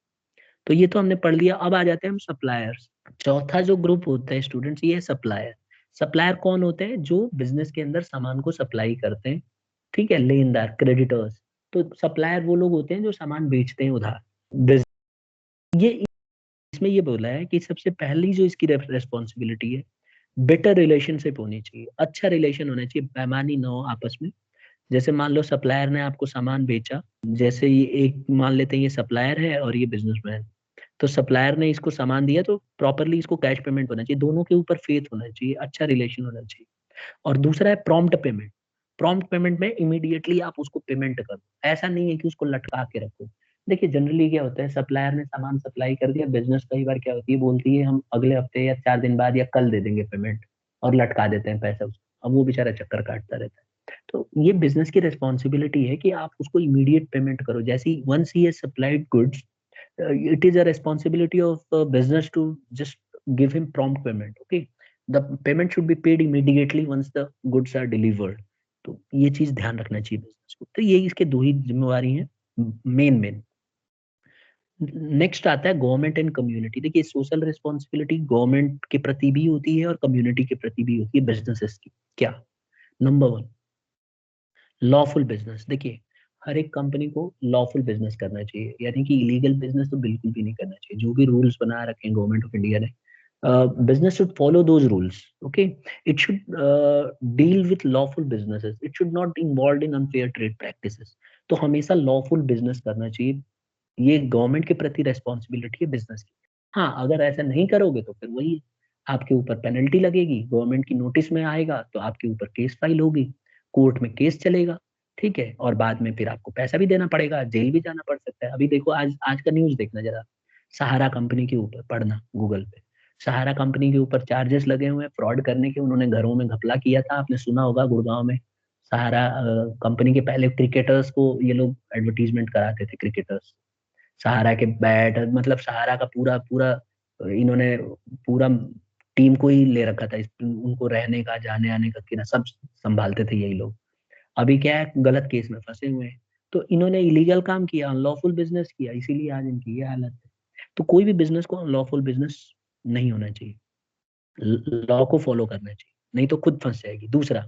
तो ये तो हमने पढ़ लिया। अब आ जाते हैं हम सप्लायर्स। चौथा जो ग्रुप होता है स्टूडेंट्स, ये है सप्लायर। सप्लायर कौन होते हैं? जो बिजनेस के अंदर सामान को सप्लाई करते हैं, ठीक है, लेनदार, क्रेडिटर्स। तो सप्लायर वो लोग होते हैं जो सामान बेचते हैं उधार। ये इसमें ये बोला है कि सबसे पहली जो इसकी रेस्पॉन्सिबिलिटी है, बेटर रिलेशनशिप होनी चाहिए, अच्छा रिलेशन होना चाहिए, बेईमानी ना हो आपस में। जैसे मान लो सप्लायर ने आपको सामान बेचा, जैसे ये एक मान लेते हैं ये सप्लायर है और ये बिजनेसमैन। तो सप्लायर ने इसको सामान दिया तो प्रॉपरली इसको कैश पेमेंट होना चाहिए, दोनों के ऊपर फेथ होना चाहिए, अच्छा रिलेशन होना चाहिए। और दूसरा है प्रॉम्प्ट पेमेंट। प्रॉम्प्ट पेमेंट में इमीडिएटली आप उसको पेमेंट करो, ऐसा नहीं है कि उसको लटका के रखो। देखिए जनरली क्या होता है, सप्लायर ने सामान सप्लाई कर दिया, बिजनेस कई बार क्या होती है, बोलती है हम अगले हफ्ते या 4 दिन बाद या कल दे देंगे पेमेंट, और लटका देते हैं पैसा उसको। अब वो बेचारा चक्कर काटता रहता है। तो ये बिजनेस की रिस्पॉन्सिबिलिटी है कि आप उसको इमीडिएट पेमेंट करो। जैसे ही once he has supplied goods, it is a responsibility of business to just give him prompt payment. Okay, the payment should be paid immediately once the goods are delivered. तो ये चीज ध्यान रखना चाहिए बिजनेस को। तो ये इसके दो ही जिम्मेवारी हैं मेन। नेक्स्ट आता है गवर्नमेंट एंड कम्युनिटी। देखिए सोशल रिस्पॉन्सिबिलिटी गवर्नमेंट के प्रति भी होती है और कम्युनिटी के प्रति भी होती है बिजनेसेस की। क्या? Number 1, lawful business. देखिए हर एक कंपनी को लॉफुल बिजनेस करना चाहिए, यानी कि इलीगल बिजनेस तो बिल्कुल भी नहीं करना चाहिए। जो भी रूल्स बना रखे हैं गवर्नमेंट ऑफ इंडिया ने, business should follow those rules. Okay, it should deal with lawful businesses. It should not involved in unfair trade practices. तो हमेशा lawful business करना चाहिए। ये गवर्नमेंट के प्रति रेस्पॉन्सिबिलिटी है बिजनेस की। हाँ, अगर ऐसा नहीं करोगे तो फिर वही आपके ऊपर पेनल्टी लगेगी, गवर्नमेंट की नोटिस में आएगा, तो आपके ऊपर केस फाइल होगी, कोर्ट में केस चलेगा, ठीक है? और बाद में फिर आपको पैसा भी देना पड़ेगा, जेल भी जाना पड़ सकता है। अभी देखो, आज आज का न्यूज़ देखना ज़रा, सहारा कंपनी के ऊपर पढ़ना गूगल पे। सहारा कंपनी के ऊपर चार्जेस लगे हुए हैं फ्रॉड करने के, उन्होंने घरों में घपला किया था, आपने सुना होगा गुड़गाँव में। सहारा कंपनी के पहले क्रिकेटर्स को ये लोग एडवर्टाइज़मेंट कराते थे, क्रिकेटर्स। सहारा के बैट, मतलब सहारा का पूरा पूरा इन्होंने पूरा टीम को ही ले रखा था, उनको रहने का, जाने आने का किराया सब संभालते थे यही लोग। अभी क्या है, गलत केस में फंसे हुए हैं। तो इन्होंने इलीगल काम किया, अनलॉफुल बिजनेस किया, इसीलिए आज इनकी ये हालत है। तो कोई भी बिजनेस को अनलॉफुल बिजनेस नहीं होना चाहिए, लॉ को फॉलो करना चाहिए, नहीं तो खुद फंस जाएगी। दूसरा,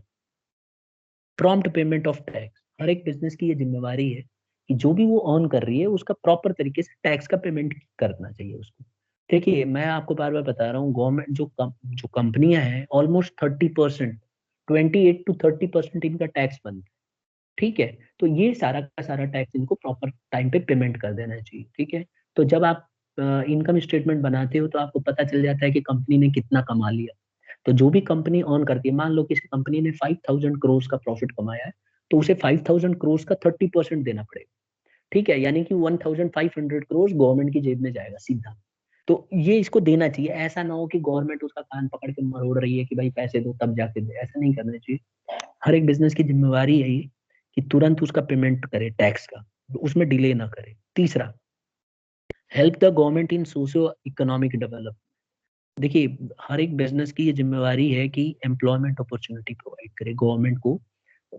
प्रॉम्प्ट पेमेंट ऑफ टैक्स। हर एक बिजनेस की ये जिम्मेवारी है कि जो भी वो अर्न कर रही है उसका प्रॉपर तरीके से टैक्स का पेमेंट करना चाहिए उसको। देखिए, मैं आपको बार बार बता रहा हूँ, गवर्नमेंट जो कंपनियां हैं, ऑलमोस्ट 30%, 28 to 30% इनका टैक्स बनता है, ठीक है? तो ये सारा का सारा टैक्स इनको प्रॉपर टाइम पे पेमेंट कर देना चाहिए, ठीक है? तो जब आप इनकम स्टेटमेंट बनाते हो तो आपको पता चल जाता है कि कंपनी ने कितना कमा लिया। तो जो भी कंपनी अर्न करती है, मान लो किसी कंपनी ने 5000 करोड़ का प्रॉफिट कमाया है, तो उसे 5000 करोड़ का 30% देना पड़ेगा, ठीक है? यानी कि 1500 करोड़ गवर्नमेंट की जेब में जाएगा सीधा। तो ये इसको देना चाहिए। ऐसा ना हो कि गवर्नमेंट उसका कान पकड़ के मरोड़ रही है कि भाई पैसे दो तब जाके दे, ऐसा नहीं करना चाहिए। हर एक बिजनेस की जिम्मेवारी है ये कि तुरंत उसका पेमेंट करे टैक्स का, उसमें डिले ना करे। तीसरा, help the government in socio economic development. देखिए, हर एक बिजनेस की ये जिम्मेवारी है कि एम्प्लॉयमेंट अपॉर्चुनिटी प्रोवाइड करे गवर्नमेंट को।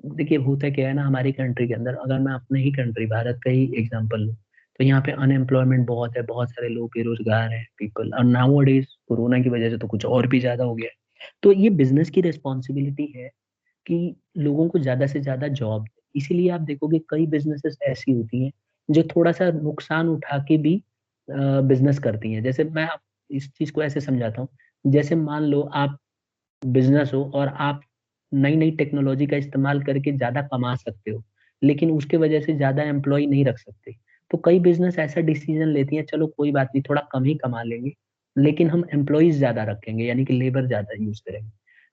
देखिए, होता क्या है ना, हमारी कंट्री के अंदर, अगर मैं अपने ही कंट्री भारत का ही एग्जांपल लूं, तो यहाँ पे अनएम्प्लॉयमेंट बहुत है, बहुत सारे लोग बेरोजगार हैं पीपल, और नाउ डेज कोरोना की वजह से तो कुछ और भी ज्यादा हो गया है। तो ये बिजनेस की रिस्पॉन्सिबिलिटी है कि लोगों को ज्यादा से ज्यादा जॉब। इसीलिए आप देखोगे कई बिजनेसेस ऐसी होती हैं जो थोड़ा सा नुकसान उठा के भी बिजनेस करती हैं। जैसे मैं इस चीज को ऐसे समझाता हूँ, जैसे मान लो आप बिजनेस हो और आप नई नई टेक्नोलॉजी का इस्तेमाल करके ज्यादा कमा सकते हो, लेकिन उसके वजह से ज्यादा एम्प्लॉय नहीं रख सकते। तो कई बिजनेस ऐसा डिसीजन लेती हैं, चलो कोई बात नहीं, थोड़ा कम ही कमा लेंगे, लेकिन हम एम्प्लॉयज ज्यादा रखेंगे, यानी कि लेबर ज्यादा यूज करेंगे।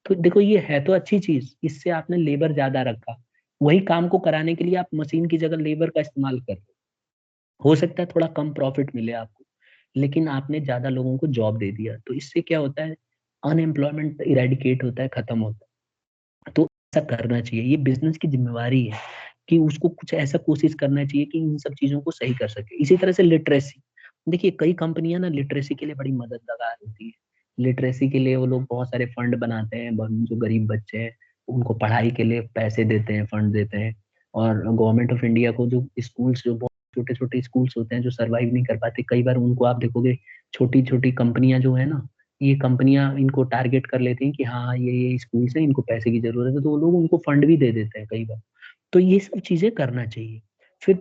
तो देखो, ये है तो अच्छी चीज, इससे आपने लेबर ज्यादा रखा, वही काम को कराने के लिए आप मशीन की जगह लेबर का इस्तेमाल कर रहे हो सकता है थोड़ा कम प्रॉफिट मिले आपको, लेकिन आपने ज्यादा लोगों को जॉब दे दिया। तो इससे क्या होता है, अनएम्प्लॉयमेंट इरेडिकेट होता है, खत्म होता है। तो ऐसा करना चाहिए, ये बिजनेस की जिम्मेवारी है कि उसको कुछ ऐसा कोशिश करना चाहिए कि इन सब चीजों को सही कर सके। इसी तरह से लिटरेसी, देखिए कई कंपनियां ना लिटरेसी के लिए बड़ी मददगार होती है। लिटरेसी के लिए वो लोग बहुत सारे फंड बनाते हैं, जो गरीब बच्चे हैं उनको पढ़ाई के लिए पैसे देते हैं, फंड देते हैं। और गवर्नमेंट ऑफ इंडिया को जो स्कूल्स, जो बहुत छोटे छोटे स्कूल्स होते हैं जो सरवाइव नहीं कर पाते, कई बार उनको आप देखोगे, छोटी छोटी कंपनियां जो है ना, ये कंपनियां इनको टारगेट कर लेती हैं कि हाँ ये स्कूल से इनको पैसे की जरूरत है, तो वो लोग उनको फंड भी दे देते हैं कई बार। तो ये सब चीजें करना चाहिए। फिर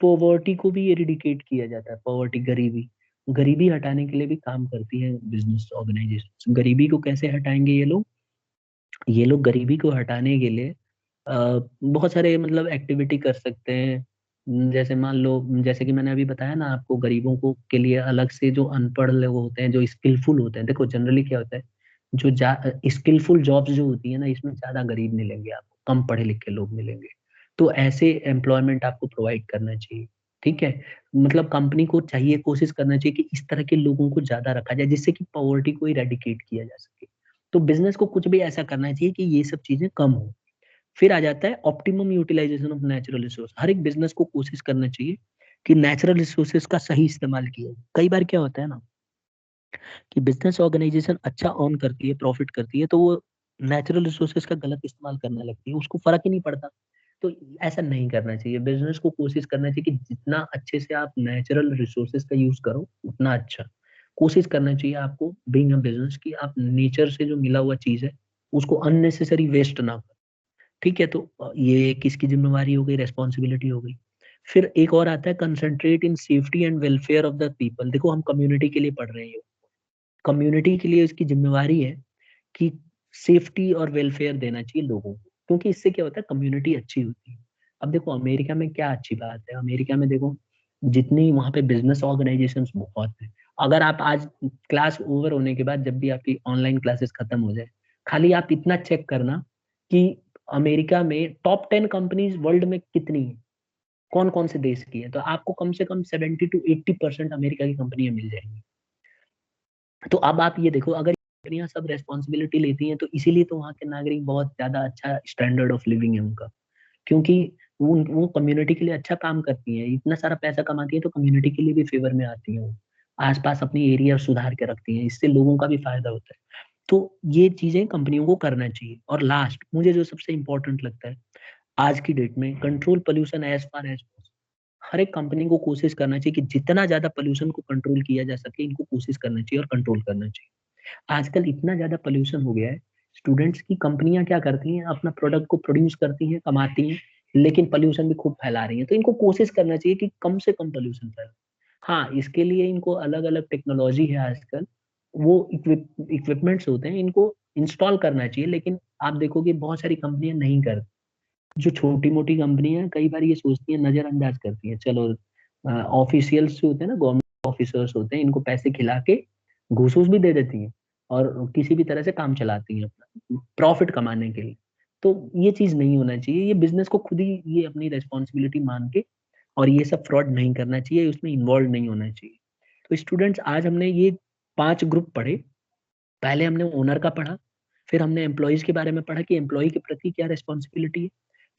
पॉवर्टी को भी एरिडिकेट किया जाता है, पॉवर्टी, गरीबी, गरीबी हटाने के लिए भी काम करती है बिजनेस ऑर्गेनाइजेशन। गरीबी को कैसे हटाएंगे ये लोग? ये लोग गरीबी को हटाने के लिए बहुत सारे मतलब एक्टिविटी कर सकते हैं। जैसे मान लो, जैसे कि मैंने अभी बताया ना आपको, गरीबों को के लिए अलग से जो अनपढ़ लोग होते हैं, जो स्किलफुल होते हैं, देखो जनरली क्या होता है, जो स्किलफुल जॉब्स जो होती है ना, इसमें ज्यादा गरीब मिलेंगे आपको, कम पढ़े लिखे लोग मिलेंगे। तो ऐसे एम्प्लॉयमेंट आपको प्रोवाइड करना चाहिए, ठीक है? मतलब कंपनी को चाहिए, कोशिश करना चाहिए कि इस तरह के लोगों को ज्यादा रखा जाए, जिससे कि पॉवर्टी को इरेडिकेट किया जा सके। तो बिजनेस को कुछ भी ऐसा करना चाहिए कि ये सब चीजें कम हो। फिर आ जाता है optimum utilisation of natural resource. हर एक बिजनेस को कोशिश करना चाहिए कि नेचुरल रिसोर्सेज का सही इस्तेमाल किया जाए। कई बार क्या होता है ना कि बिजनेस ऑर्गेनाइजेशन अच्छा अर्न करती है, प्रॉफिट करती है, तो वो नेचुरल रिसोर्सेज का गलत इस्तेमाल करने लगती है, उसको फर्क ही नहीं पड़ता। तो ऐसा नहीं करना चाहिए। बिजनेस को कोशिश करना चाहिए कि जितना अच्छे से आप नेचुरल रिसोर्सेज का यूज करो उतना अच्छा। कोशिश करना चाहिए आपको बीइंग अ बिजनेस की आप नेचर से जो मिला हुआ चीज है उसको अननेसेसरी वेस्ट ना करो, ठीक है? तो ये किसकी जिम्मेवारी हो गई, रेस्पॉन्सिबिलिटी हो गई? फिर एक और आता है concentrate in safety and welfare of the people. देखो हम कम्युनिटी के लिए पढ़ रहे हैं, कम्युनिटी के लिए इसकी जिम्मेवारी है कि सेफ्टी और वेलफेयर देना चाहिए लोगों को, क्योंकि इससे क्या होता है, कम्युनिटी अच्छी होती है। अब देखो अमेरिका में क्या अच्छी बात है, अमेरिका में देखो जितनी वहां पे बिजनेस ऑर्गेनाइजेशंस बहुत है। अगर आप आज क्लास ओवर होने के बाद जब भी आपकी ऑनलाइन क्लासेस खत्म हो जाए, खाली आप इतना चेक करना कि अमेरिका में टॉप 10 कंपनीज वर्ल्ड में कितनी है, कौन कौन से देश की है, तो आपको कम से कम 70 to 80% अमेरिका की कंपनियां मिल जाएंगी। तो अब आप ये देखो, अगर कंपनियां सब रेस्पॉन्सिबिलिटी लेती हैं तो इसीलिए तो वहाँ के नागरिक बहुत ज्यादा अच्छा स्टैंडर्ड ऑफ लिविंग है उनका, क्योंकि वो कम्युनिटी के लिए अच्छा काम करती है, इतना सारा पैसा कमाती है तो कम्युनिटी के लिए भी फेवर में आती है, वो आसपास अपनी एरिया सुधार के रखती हैं, इससे लोगों का भी फायदा होता है। तो ये चीजें कंपनियों को करना चाहिए। और लास्ट मुझे जो सबसे इंपॉर्टेंट लगता है आज की डेट में, control pollution as far as, हर एक कंपनी को कोशिश करना चाहिए कि जितना ज्यादा पोल्यूशन को कंट्रोल किया जा सके इनको कोशिश करना चाहिए और कंट्रोल करना चाहिए। आजकल इतना ज्यादा पोल्यूशन हो गया है, स्टूडेंट्स की कंपनियां क्या करती हैं, अपना प्रोडक्ट को प्रोड्यूस करती हैं, कमाती हैं, लेकिन पोल्यूशन भी खूब फैला रही हैं। तो इनको कोशिश करना चाहिए कि कम से कम पोल्यूशन फैले। हाँ, इसके लिए इनको अलग अलग टेक्नोलॉजी है आजकल, वो इक्विपमेंट्स होते हैं, इनको इंस्टॉल करना चाहिए, लेकिन आप देखोगे बहुत सारी कंपनियां नहीं करती। जो छोटी मोटी कंपनियां कई बार ये सोचती हैं, नजरअंदाज करती हैं, चलो ऑफिशियल्स जो होते हैं ना, गवर्नमेंट ऑफिसर्स होते हैं, इनको पैसे खिला के घूस वूस भी दे देती हैं और किसी भी तरह से काम चलाती हैं अपना प्रॉफिट कमाने के लिए। तो ये चीज नहीं होना चाहिए, ये बिजनेस को खुद ही ये अपनी रेस्पॉन्सिबिलिटी मान के और ये सब फ्रॉड नहीं करना चाहिए, उसमें इन्वॉल्व नहीं होना चाहिए। तो स्टूडेंट्स आज हमने ये 5 ग्रुप पढ़े। पहले हमने ओनर का पढ़ा, फिर हमने एम्प्लॉयज के बारे में पढ़ा कि एम्प्लॉय के प्रति क्या रिस्पॉन्सिबिलिटी है,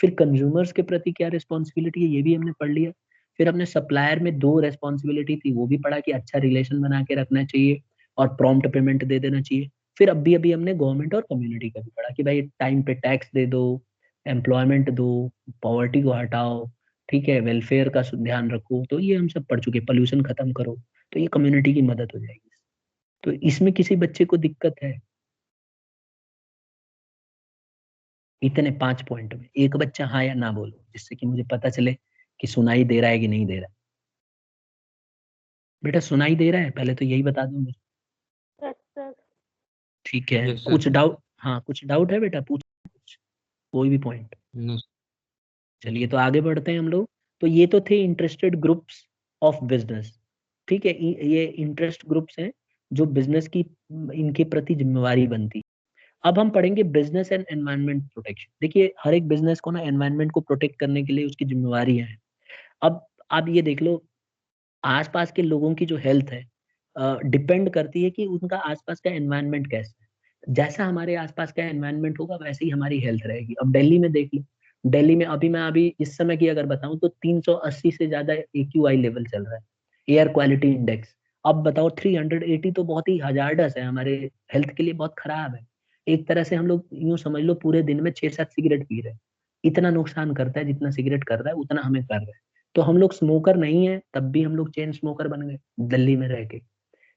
फिर कंज्यूमर्स के प्रति क्या रिस्पॉन्सिबिलिटी है, ये भी हमने पढ़ लिया। फिर हमने सप्लायर में 2 रिस्पॉन्सिबिलिटी थी, वो भी पढ़ा कि अच्छा रिलेशन बना के रखना चाहिए और प्रॉम्प्ट पेमेंट दे देना चाहिए। फिर अभी अभी हमने गवर्नमेंट और कम्युनिटी का भी पढ़ा कि भाई टाइम पे टैक्स दे दो, एम्प्लॉयमेंट दो, पॉवर्टी को हटाओ, ठीक है, वेलफेयर का ध्यान रखो। तो ये हम सब पढ़ चुके, पोल्यूशन खत्म करो, तो ये कम्युनिटी की मदद हो जाएगी। तो इसमें किसी बच्चे को दिक्कत है? इतने 5 पॉइंट में एक बच्चा हाँ या ना बोलो, जिससे कि मुझे पता चले कि सुनाई दे रहा है कि नहीं दे रहा है। बेटा सुनाई दे रहा है, पहले तो यही बता दो मुझे। Yes sir. ठीक है, Yes, sir. कुछ डाउट? हाँ, कुछ डाउट है बेटा, पूछ कुछ, कोई भी पॉइंट। No. चलिए तो आगे बढ़ते हैं हम लोग। तो ये तो थे इंटरेस्टेड ग्रुप्स ऑफ बिजनेस, ठीक है, ये इंटरेस्ट ग्रुप्स हैं जो बिजनेस की इनके प्रति जिम्मेवारी बनती है। अब हम पढ़ेंगे बिजनेस एंड एनवायरनमेंट प्रोटेक्शन। देखिए हर एक बिजनेस को ना एनवायरनमेंट को प्रोटेक्ट करने के लिए उसकी जिम्मेवारियां हैं। अब आप ये देख लो, आसपास के लोगों की जो हेल्थ है डिपेंड करती है कि उनका आसपास का एनवायरनमेंट कैसा है। जैसा हमारे आसपास का एनवायरनमेंट होगा वैसे ही हमारी हेल्थ रहेगी। अब दिल्ली में देख लो, दिल्ली में अभी मैं अभी इस समय की अगर बताऊं तो 380 से ज्यादा AQI लेवल चल रहा है, एयर क्वालिटी इंडेक्स। अब बताओ 380 तो बहुत ही हजार्डस है, हमारे हेल्थ के लिए बहुत खराब है। एक तरह से हम लोग यूं समझ लो पूरे दिन में 6-7 सिगरेट पी रहे हैं, इतना नुकसान करता है, जितना सिगरेट कर रहा है उतना हमें कर रहा है। तो हम लोग स्मोकर नहीं है, तब भी हम लोग चेन स्मोकर बन गए दिल्ली में रह के।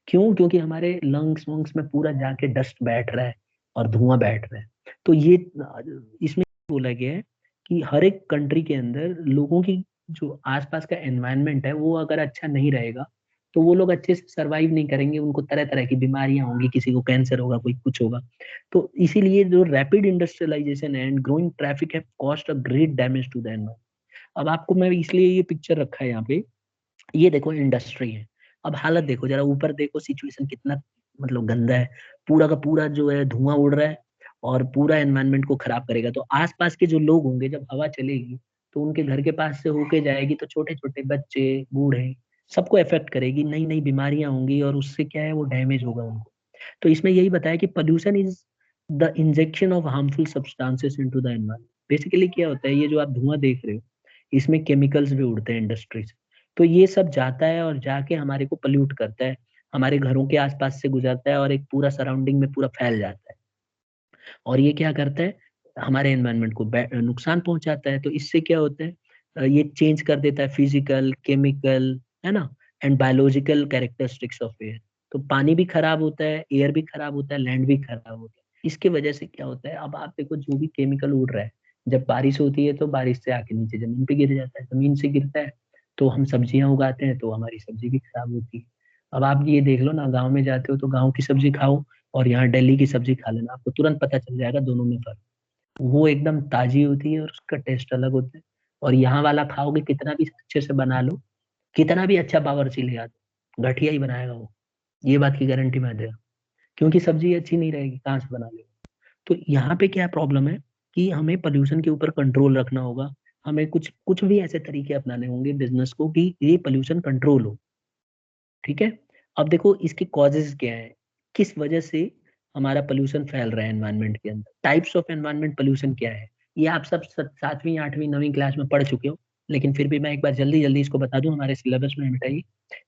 क्यों? क्योंकि हमारे लंग्स वंग्स में पूरा जाके डस्ट बैठ रहा है और धुआं बैठ रहा है। तो ये इसमें बोला गया है कि हर एक कंट्री के अंदर लोगों की जो आसपास का एनवायरनमेंट है वो अगर अच्छा नहीं रहेगा तो वो लोग अच्छे से सरवाइव नहीं करेंगे, उनको तरह तरह की बीमारियां होंगी, किसी को कैंसर होगा, कोई कुछ होगा। तो इसीलिए जो rapid industrialisation and growing traffic है cost a great damage to the environment. अब आपको मैं इसलिए ये पिक्चर रखा है यहाँ पे, ये देखो इंडस्ट्री है। अब हालत देखो जरा, ऊपर देखो सिचुएशन कितना मतलब गंदा है, पूरा का पूरा जो है धुआं उड़ रहा है और पूरा एनवायरनमेंट को खराब करेगा। तो आसपास के जो लोग होंगे, जब हवा चलेगी तो उनके घर के पास से होके जाएगी, तो छोटे छोटे बच्चे, बूढ़े, सबको इफेक्ट करेगी, नई नई बीमारियां होंगी और उससे क्या है वो डैमेज होगा उनको। तो इसमें यही बताया कि pollution is the injection of harmful substances into the environment. Basically क्या होता है, ये जो आप धुआं देख रहे हो इसमें केमिकल्स भी उड़ते हैं इंडस्ट्री से, तो ये सब जाता है और जाके हमारे को पोल्यूट करता है, हमारे घरों के आसपास से गुजरता है और एक पूरा सराउंडिंग में पूरा फैल जाता है। और ये क्या करता है, हमारे एनवायरनमेंट को नुकसान पहुंचाता है। तो इससे क्या होता है, ये चेंज कर देता है फिजिकल, केमिकल, है ना, and biological characteristics of air. तो पानी भी खराब होता है, एयर भी खराब होता है, लैंड भी खराब होता है। इसके वजह से क्या होता है, अब आप देखो जो भी केमिकल उड़ रहा है जब बारिश होती है तो बारिश से आके नीचे जमीन पे गिर जाता है, जमीन से गिरता है तो हम सब्जियां उगाते हैं तो हमारी सब्जी भी खराब होती है। अब आप ये देख लो ना, गाँव में जाते हो तो गाँव की सब्जी खाओ और यहाँ दिल्ली की सब्जी खा लेना, आपको तुरंत पता चल जाएगा दोनों में फर्क। वो एकदम ताजी होती है और उसका टेस्ट अलग होता है। और यहाँ वाला खाओगे कितना भी अच्छे से बना लो, कितना भी अच्छा बावर्ची ले आ दो, घटिया ही बनाएगा वो, ये बात की गारंटी मैं दे रहा हूँ। क्योंकि सब्जी अच्छी नहीं रहेगी, कहाँ से बना लेगा। तो यहाँ पे क्या प्रॉब्लम है कि हमें पोल्यूशन के ऊपर कंट्रोल रखना होगा। हमें कुछ कुछ भी ऐसे तरीके अपनाने होंगे बिजनेस को कि ये पोल्यूशन कंट्रोल हो। ठीक है। अब देखो इसके कॉजेज क्या है, किस वजह से हमारा पोल्यूशन फैल रहा है एनवायरनमेंट के अंदर। टाइप्स ऑफ एनवायरनमेंट पोल्यूशन क्या है, ये आप सब 7वीं 8वीं 9वीं क्लास में पढ़ चुके हो, लेकिन फिर भी मैं एक बार जल्दी जल्दी इसको बता दूं, हमारे सिलेबस में बताइए।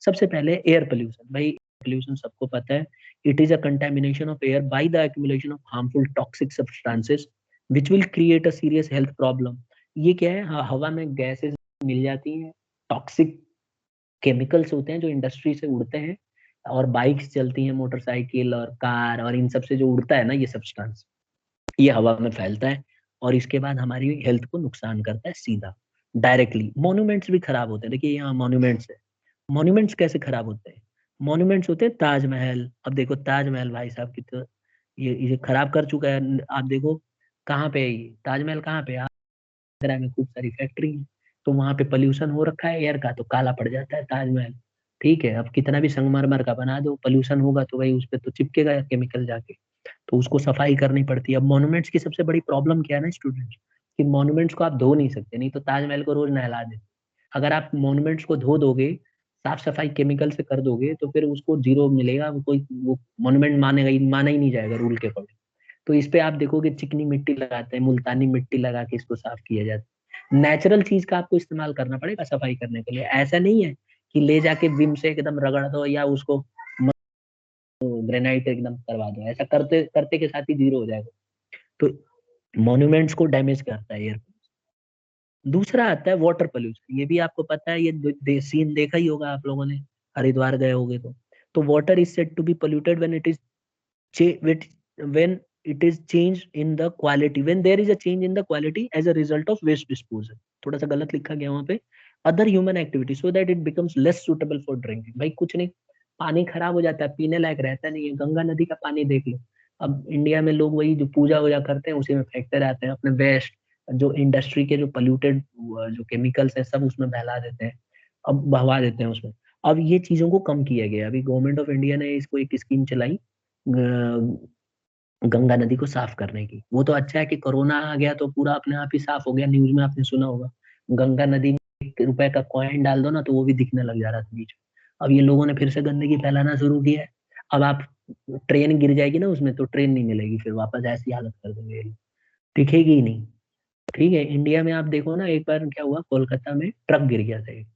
सबसे पहले एयर पोल्यूशन। भाई पोल्यूशन सबको पता है, it is a contamination of air by the accumulation of harmful toxic substances which will create a serious health problem. ये क्या है, हवा में गैसेस मिल जाती हैं, टॉक्सिक केमिकल्स होते हैं जो इंडस्ट्री से उड़ते हैं, और बाइक्स चलती हैं, मोटरसाइकिल और कार, और इन सब से जो उड़ता है ना ये सब्सटेंस, ये हवा में फैलता है और इसके बाद हमारी हेल्थ को नुकसान करता है सीधा, डायरेक्टली। मॉन्यूमेंट्स भी खराब होते हैं, देखिए यहाँ मॉन्यूमेंट्स है। मॉन्यूमेंट्स कैसे खराब होते हैं, मॉन्यूमेंट्स होते हैं ताजमहल। अब देखो ताजमहल भाई साहब की तो ये खराब कर चुका है। आप देखो कहाँ पे है ये ताजमहल, कहाँ पे है, आगरा में खूब सारी फैक्ट्री है, तो वहां पे पोल्यूशन हो रखा है एयर का, तो काला पड़ जाता है ताजमहल। ठीक है, अब कितना भी संगमरमर का बना दो, पोल्यूशन होगा तो भाई उस पर तो चिपकेगा केमिकल जाके, तो उसको सफाई करनी पड़ती है। अब मॉन्यूमेंट्स की सबसे बड़ी प्रॉब्लम क्या है ना स्टूडेंट्स, कि मॉन्यूमेंट्स को आप धो नहीं सकते, नहीं तो ताजमहल को रोज नहला दे। अगर आप मॉन्यूमेंट्स को धो दोगे, साफ सफाई केमिकल से कर दोगे, तो फिर उसको जीरो मिलेगा, वो कोई वो मॉन्यूमेंट मानेगा ही, माना ही नहीं जाएगा रूल के अकॉर्डिंग। तो इस पे आप देखोगे चिकनी मिट्टी लगाते हैं, मुल्तानी मिट्टी लगा के इसको साफ किया जाता है। नेचुरल चीज का आपको इस्तेमाल करना पड़ेगा सफाई करने के लिए। ऐसा नहीं है कि ले जाके विम से एकदम रगड़ दो या उसको ग्रेनाइट एकदम करवा दो, ऐसा करते करते के साथ ही जीरो हो जाएगा। तो मॉन्यूमेंट्स को डैमेज करता है एयर। दूसरा आता है वाटर पोल्यूशन, ये भी आपको पता है, ये सीन देखा ही होगा आप लोगों ने, हरिद्वार गए होगे तो water is said to be polluted when it is when it is changed in the quality, when there is a change in the quality as a result of waste disposal। थोड़ा सा गलत लिखा गया वहां पे, other human activity so that it becomes less suitable for drinking। भाई कुछ नहीं, पानी खराब हो जाता है, पीने लायक रहता नहीं है। गंगा नदी का पानी देख लो, अब इंडिया में लोग वही जो पूजा वूजा करते हैं उसी में फेंकते रहते हैं अपने वेस्ट, जो इंडस्ट्री के जो पोल्यूटेड जो केमिकल्स है सब उसमें बहला देते हैं, अब बहवा देते हैं उसमें। अब ये चीजों को कम किया गया, अभी गवर्नमेंट ऑफ इंडिया ने इसको एक स्कीम चलाई गंगा नदी को साफ करने की। वो तो अच्छा है कि कोरोना आ गया तो पूरा अपने आप ही साफ हो गया, न्यूज में आपने सुना होगा, गंगा नदी में 1 रुपए का कॉइन डाल दो ना तो वो भी दिखने लग जा रहा था बीच में। अब ये लोगों ने फिर से गंदगी फैलाना शुरू किया है। अब आप ट्रेन गिर जाएगी ना उसमें तो ट्रेन नहीं मिलेगी फिर वापस, ऐसी हालत कर देंगे ये लोग, दिखेगी ही नहीं। ठीक है, इंडिया में आप देखो ना, एक बार क्या हुआ, कोलकाता में ट्रक गिर गया था एक,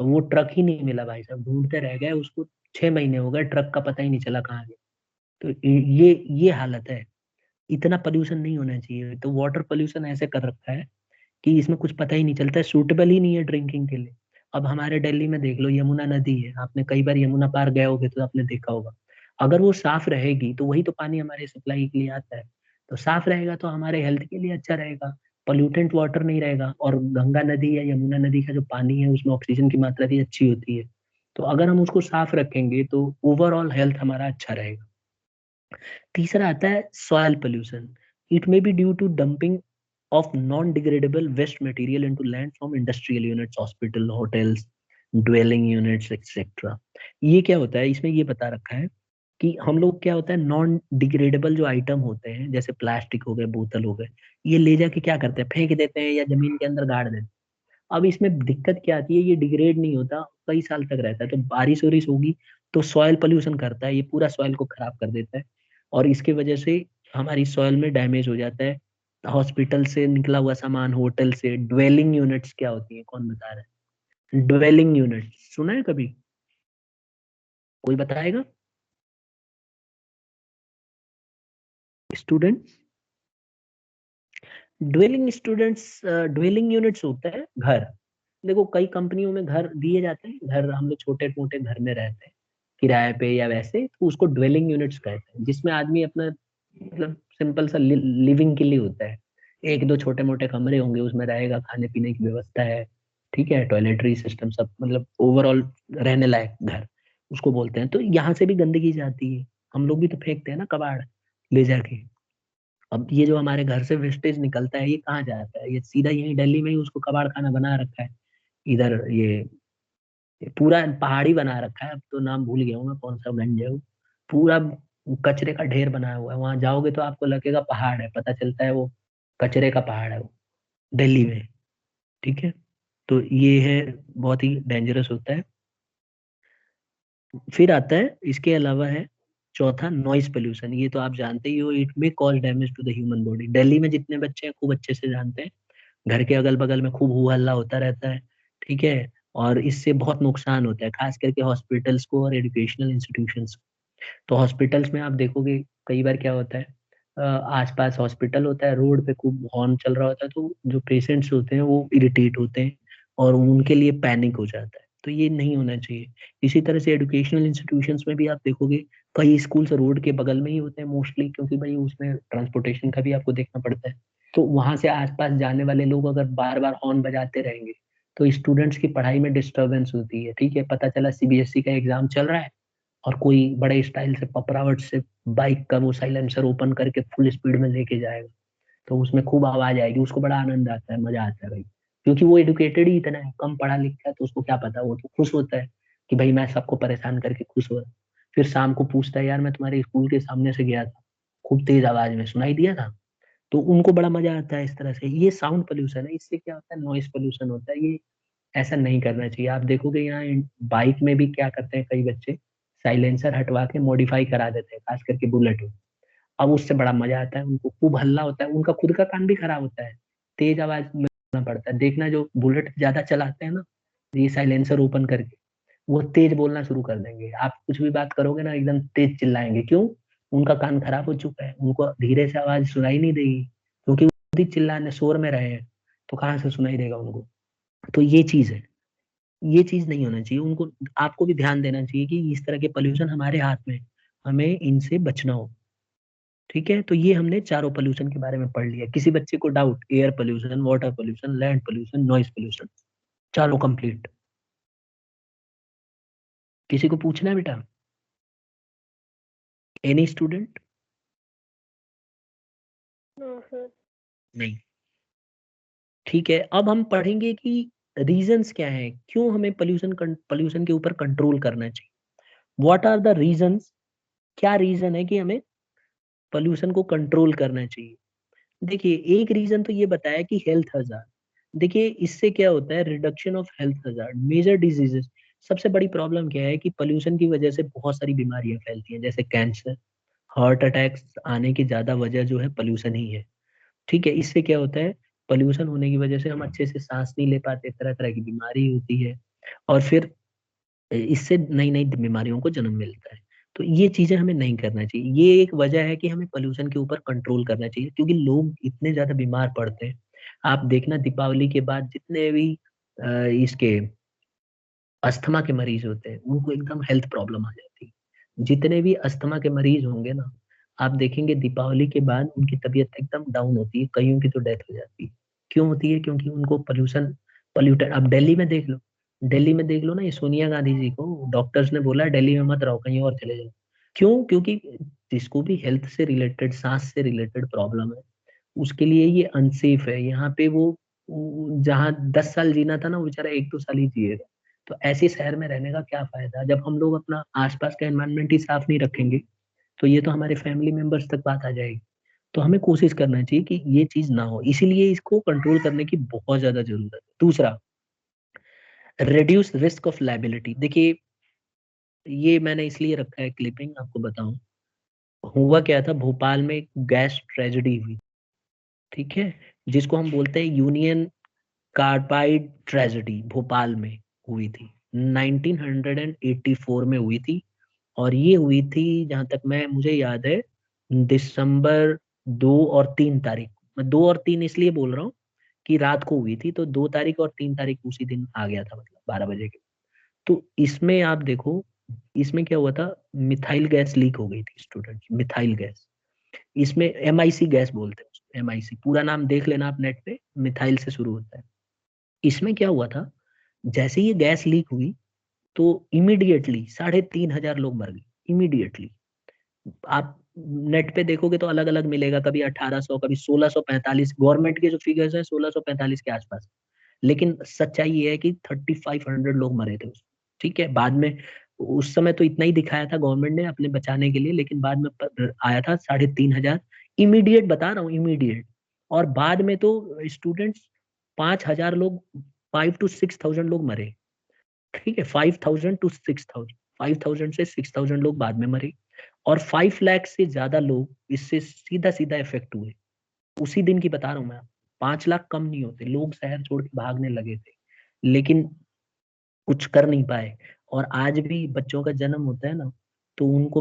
और वो ट्रक ही नहीं मिला भाई साहब, ढूंढते रह गए उसको, 6 महीने हो गए, ट्रक का पता ही नहीं चला कहाँ गया। तो ये हालत है। इतना पोल्यूशन नहीं होना चाहिए। तो वाटर पोल्यूशन ऐसे कर रखा है कि इसमें कुछ पता ही नहीं चलता है, सूटेबल ही नहीं है ड्रिंकिंग के लिए। अब हमारे दिल्ली में देख लो, यमुना नदी है, आपने कई बार यमुना पार गए होगे तो आपने देखा होगा, अगर वो साफ रहेगी तो वही तो पानी हमारे सप्लाई के लिए आता है, तो साफ रहेगा तो हमारे हेल्थ के लिए अच्छा रहेगा, पोल्यूटेंट वाटर नहीं रहेगा। और गंगा नदी या यमुना नदी का जो पानी है उसमें ऑक्सीजन की मात्रा भी अच्छी होती है, तो अगर हम उसको साफ रखेंगे तो ओवरऑल हेल्थ हमारा अच्छा रहेगा। तीसरा आता है soil pollution. It may be due to dumping of non degradable waste material into land from industrial units, hospital, hotels, dwelling units etcetera. ये क्या होता है, इसमें ये बता रखा है कि हम लोग क्या होता है, नॉन डिग्रेडेबल जो आइटम होते हैं जैसे प्लास्टिक हो गए, बोतल हो गए, ये ले जाके क्या करते हैं, फेंक देते हैं या जमीन के अंदर गाड़ देते हैं। अब इसमें दिक्कत क्या आती है, ये डिग्रेड नहीं होता, कई साल तक रहता है, तो बारिश वारिश होगी तो सॉइल पोल्यूशन करता है, ये पूरा सॉइल को खराब कर देता है, और इसके वजह से हमारी सॉइल में डैमेज हो जाता है। हॉस्पिटल से निकला हुआ सामान, होटल से, ड्वेलिंग यूनिट्स क्या होती है, कौन बता रहा है, ड्वेलिंग यूनिट सुना है कभी, कोई बताएगा स्टूडेंट? ड्वेलिंग यूनिट्स होता है घर। देखो कई कंपनियों में घर दिए जाते हैं, घर हम लोग छोटे मोटे घर में रहते हैं किराए पे या वैसे, तो उसको ड्वेलिंग यूनिट्स कहते हैं, जिसमें आदमी अपना मतलब सिंपल सा लिविंग के लिए होता है। एक दो छोटे मोटे कमरे होंगे, उसमें रहेगा, खाने पीने की व्यवस्था है, ठीक है, टॉयलेटरी सिस्टम सब, मतलब ओवरऑल रहने लायक घर उसको बोलते हैं। तो यहाँ से भी गंदगी जाती है, हम लोग भी तो फेंकते हैं ना कबाड़ ले जाके। अब ये जो हमारे घर से वेस्टेज निकलता है, ये कहाँ जाता है? ये सीधा यही दिल्ली में ही उसको कबाड़ खाना बना रखा है। इधर ये पूरा पहाड़ी बना रखा है, अब तो नाम भूल गया हूँ मैं, कौन सा गंज है वो, पूरा कचरे का ढेर बनाया हुआ है। वहां जाओगे तो आपको लगेगा पहाड़ है, पता चलता है वो कचरे का पहाड़ है वो, दिल्ली में। ठीक है, तो ये है, बहुत ही डेंजरस होता है। फिर आता है, इसके अलावा है चौथा, नॉइस पोल्यूशन। ये तो आप जानते ही हो, it may cause damage to the human body. Delhi में जितने बच्चे हैं खूब अच्छे से जानते हैं, घर के अगल बगल में खूब हु हल्ला होता रहता है, ठीक है, और इससे बहुत नुकसान होता है, खास करके हॉस्पिटल्स को और एजुकेशनल इंस्टीट्यूशंस। तो हॉस्पिटल्स में आप देखोगे कई बार क्या होता है, आसपास हॉस्पिटल होता है, रोड पे खूब हॉर्न चल रहा होता है, तो जो पेशेंट्स होते हैं वो इरिटेट होते हैं और उनके लिए पैनिक हो जाता है। तो ये नहीं होना चाहिए। इसी तरह से एजुकेशनल इंस्टीट्यूशंस में भी आप देखोगे, कई स्कूल्स रोड के बगल में ही होते हैं मोस्टली, क्योंकि भाई उसमें ट्रांसपोर्टेशन का भी आपको देखना पड़ता है। तो वहां से आसपास जाने वाले लोग अगर बार बार हॉर्न बजाते रहेंगे तो स्टूडेंट्स की पढ़ाई में डिस्टरबेंस होती है। ठीक है, पता चला सीबीएसई का एग्जाम चल रहा है और कोई बड़े स्टाइल से पपरावट से बाइक का वो साइलेंसर ओपन करके फुल स्पीड में लेके जाएगा, तो उसमें खूब आवाज आएगी, उसको बड़ा आनंद आता है, मजा आता है भाई, क्योंकि वो एडुकेटेड ही इतना है, कम पढ़ा लिखा है, तो उसको क्या पता, वो तो खुश होता है कि भाई मैं सबको परेशान करके खुश हो रहा हूँ। फिर शाम को पूछता है, यार मैं तुम्हारे स्कूल के सामने से गया था, खूब तेज आवाज में सुनाई दिया था। तो उनको बड़ा मजा आता है इस तरह से। ये साउंड पोल्यूशन है। इससे क्या होता है, नॉइस पोल्यूशन होता है। ये ऐसा नहीं करना चाहिए। आप देखोगे यहाँ बाइक में भी क्या करते हैं कई बच्चे, साइलेंसर हटवा के मॉडिफाई करा देते हैं, खास करके बुलेट में। अब उससे बड़ा मजा आता है, उनको खूब हल्ला होता है, उनका खुद का कान भी खराब होता है, तेज आवाज में बोलना पड़ता है। देखना जो बुलेट ज्यादा चलाते हैं ना, ये साइलेंसर ओपन करके वो तेज बोलना शुरू कर देंगे। आप कुछ भी बात करोगे ना, एकदम तेज चिल्लाएंगे। क्यों? उनका कान खराब हो चुका है, उनको धीरे से आवाज सुनाई नहीं देगी, क्योंकि वो खुद ही चिल्लाने शोर में रहे हैं, तो कहाँ से सुनाई देगा उनको। तो ये चीज है, ये चीज नहीं होना चाहिए उनको। आपको भी ध्यान देना चाहिए कि इस तरह के पोल्यूशन हमारे हाथ में है, हमें इनसे बचना हो। ठीक है, तो ये हमने चारों पोल्यूशन के बारे में पढ़ लिया। किसी बच्चे को doubt, air pollution, water pollution, land pollution, noise pollution, चारों कंप्लीट? किसी को पूछना है बेटा? Any student? No sir. नहीं। ठीक है, अब हम पढ़ेंगे कि रीजंस क्या है, क्यों हमें पोल्यूशन के ऊपर कंट्रोल करना चाहिए। What are the reasons? क्या रीजन है कि हमें पोल्यूशन को कंट्रोल करना चाहिए? देखिए, एक रीजन तो ये बताया कि हेल्थ हजार्ड। देखिए, इससे क्या होता है, reduction of health hazard, major diseases. सबसे बड़ी प्रॉब्लम क्या है कि पोल्यूशन की वजह से बहुत सारी बीमारियां फैलती हैं, जैसे कैंसर, हार्ट अटैक्स आने की ज्यादा वजह जो है पोल्यूशन ही है। ठीक है, इससे क्या होता है, पोल्यूशन होने की वजह से हम अच्छे से सांस नहीं ले पाते, तरह तरह की बीमारी होती है, और फिर इससे नई नई बीमारियों को जन्म मिलता है। तो ये चीजें हमें नहीं करना चाहिए। ये एक वजह है कि हमें पोल्यूशन के ऊपर कंट्रोल करना चाहिए, क्योंकि लोग इतने ज्यादा बीमार पड़ते हैं। आप देखना, दीपावली के बाद जितने भी इसके अस्थमा के मरीज होते हैं, उनको एकदम हेल्थ प्रॉब्लम आ जाती है। जितने भी अस्थमा के मरीज होंगे ना, आप देखेंगे दीपावली के बाद उनकी तबीयत एकदम डाउन होती है, कईयों की तो डेथ हो जाती है। क्यों होती है? क्योंकि उनको पोल्यूशन, पोल्यूटेड। अब दिल्ली में देख लो, दिल्ली में देख लो ना, ये सोनिया गांधी जी को डॉक्टर्स ने बोला दिल्ली में मत रहो, कहीं और चले जाओ। क्यों? क्योंकि जिसको भी हेल्थ से रिलेटेड, सांस से रिलेटेड प्रॉब्लम है, उसके लिए ये अनसेफ है। यहाँ पे वो जहाँ 10 साल जीना था ना, वो बेचारा 1-2 साल ही जिएगा। तो ऐसे शहर में रहने का क्या फायदा, जब हम लोग अपना आसपास का एनवायरनमेंट ही साफ नहीं रखेंगे, तो ये तो हमारे फैमिली मेंबर्स तक बात आ जाएगी। तो हमें कोशिश करना चाहिए कि ये चीज ना हो, इसीलिए इसको कंट्रोल करने की बहुत ज्यादा जरूरत है। दूसरा, रिड्यूस रिस्क ऑफ लाइबिलिटी। देखिए, ये मैंने इसलिए रखा है क्लिपिंग, आपको बताऊं। हुआ क्या था, भोपाल में एक गैस ट्रेजेडी हुई, ठीक है, जिसको हम बोलते हैं यूनियन कार्बाइड ट्रेजेडी, भोपाल में हुई थी, 1984 में हुई थी। और ये हुई थी, जहां तक मैं मुझे याद है, दिसंबर 2 और 3 तारीख। मैं 2 और 3 इसलिए बोल रहा हूँ कि रात को हुई थी, तो 2 तारीख और 3 तारीख उसी दिन आ गया था, मतलब 12 बजे के। तो इसमें आप देखो, इसमें क्या हुआ था, मिथाइल गैस लीक हो गई थी स्टूडेंट, मिथाइल गैस। इसमें MIC गैस बोलते हैं उसको। MIC, पूरा नाम देख लेना आप नेट पे, मिथाइल से शुरू होता है। इसमें क्या हुआ था, जैसे ये गैस लीक हुई तो इमीडिएटली 3,500 लोग मर गए इमीडिएटली। आप नेट पे देखोगे तो अलग अलग मिलेगा, कभी 1800, कभी 1645, गवर्नमेंट के जो फिगर्स हैं 1645 के आसपास, लेकिन सच्चाई ये है कि 3500 लोग मरे थे उसमें। ठीक है, बाद में उस समय तो इतना ही दिखाया था गवर्नमेंट ने अपने बचाने के लिए, लेकिन बाद में आया था 3,500, इमीडिएट बता रहा हूँ, इमीडिएट। और बाद में तो स्टूडेंट्स 5,000 लोग, 5 to 6,000 लोग मरे। ठीक है, 5,000 to 6,000, 5,000 से 6,000 लोग बाद में मरे, और 5 लाख से ज्यादा लोग इससे सीधा सीधा इफेक्ट हुए। उसी दिन की बता रहा हूँ मैं, 5 लाख कम नहीं होते, लोग शहर छोड़ के भागने लगे थे, लेकिन कुछ कर नहीं पाए। और आज भी बच्चों का जन्म होता है ना, तो उनको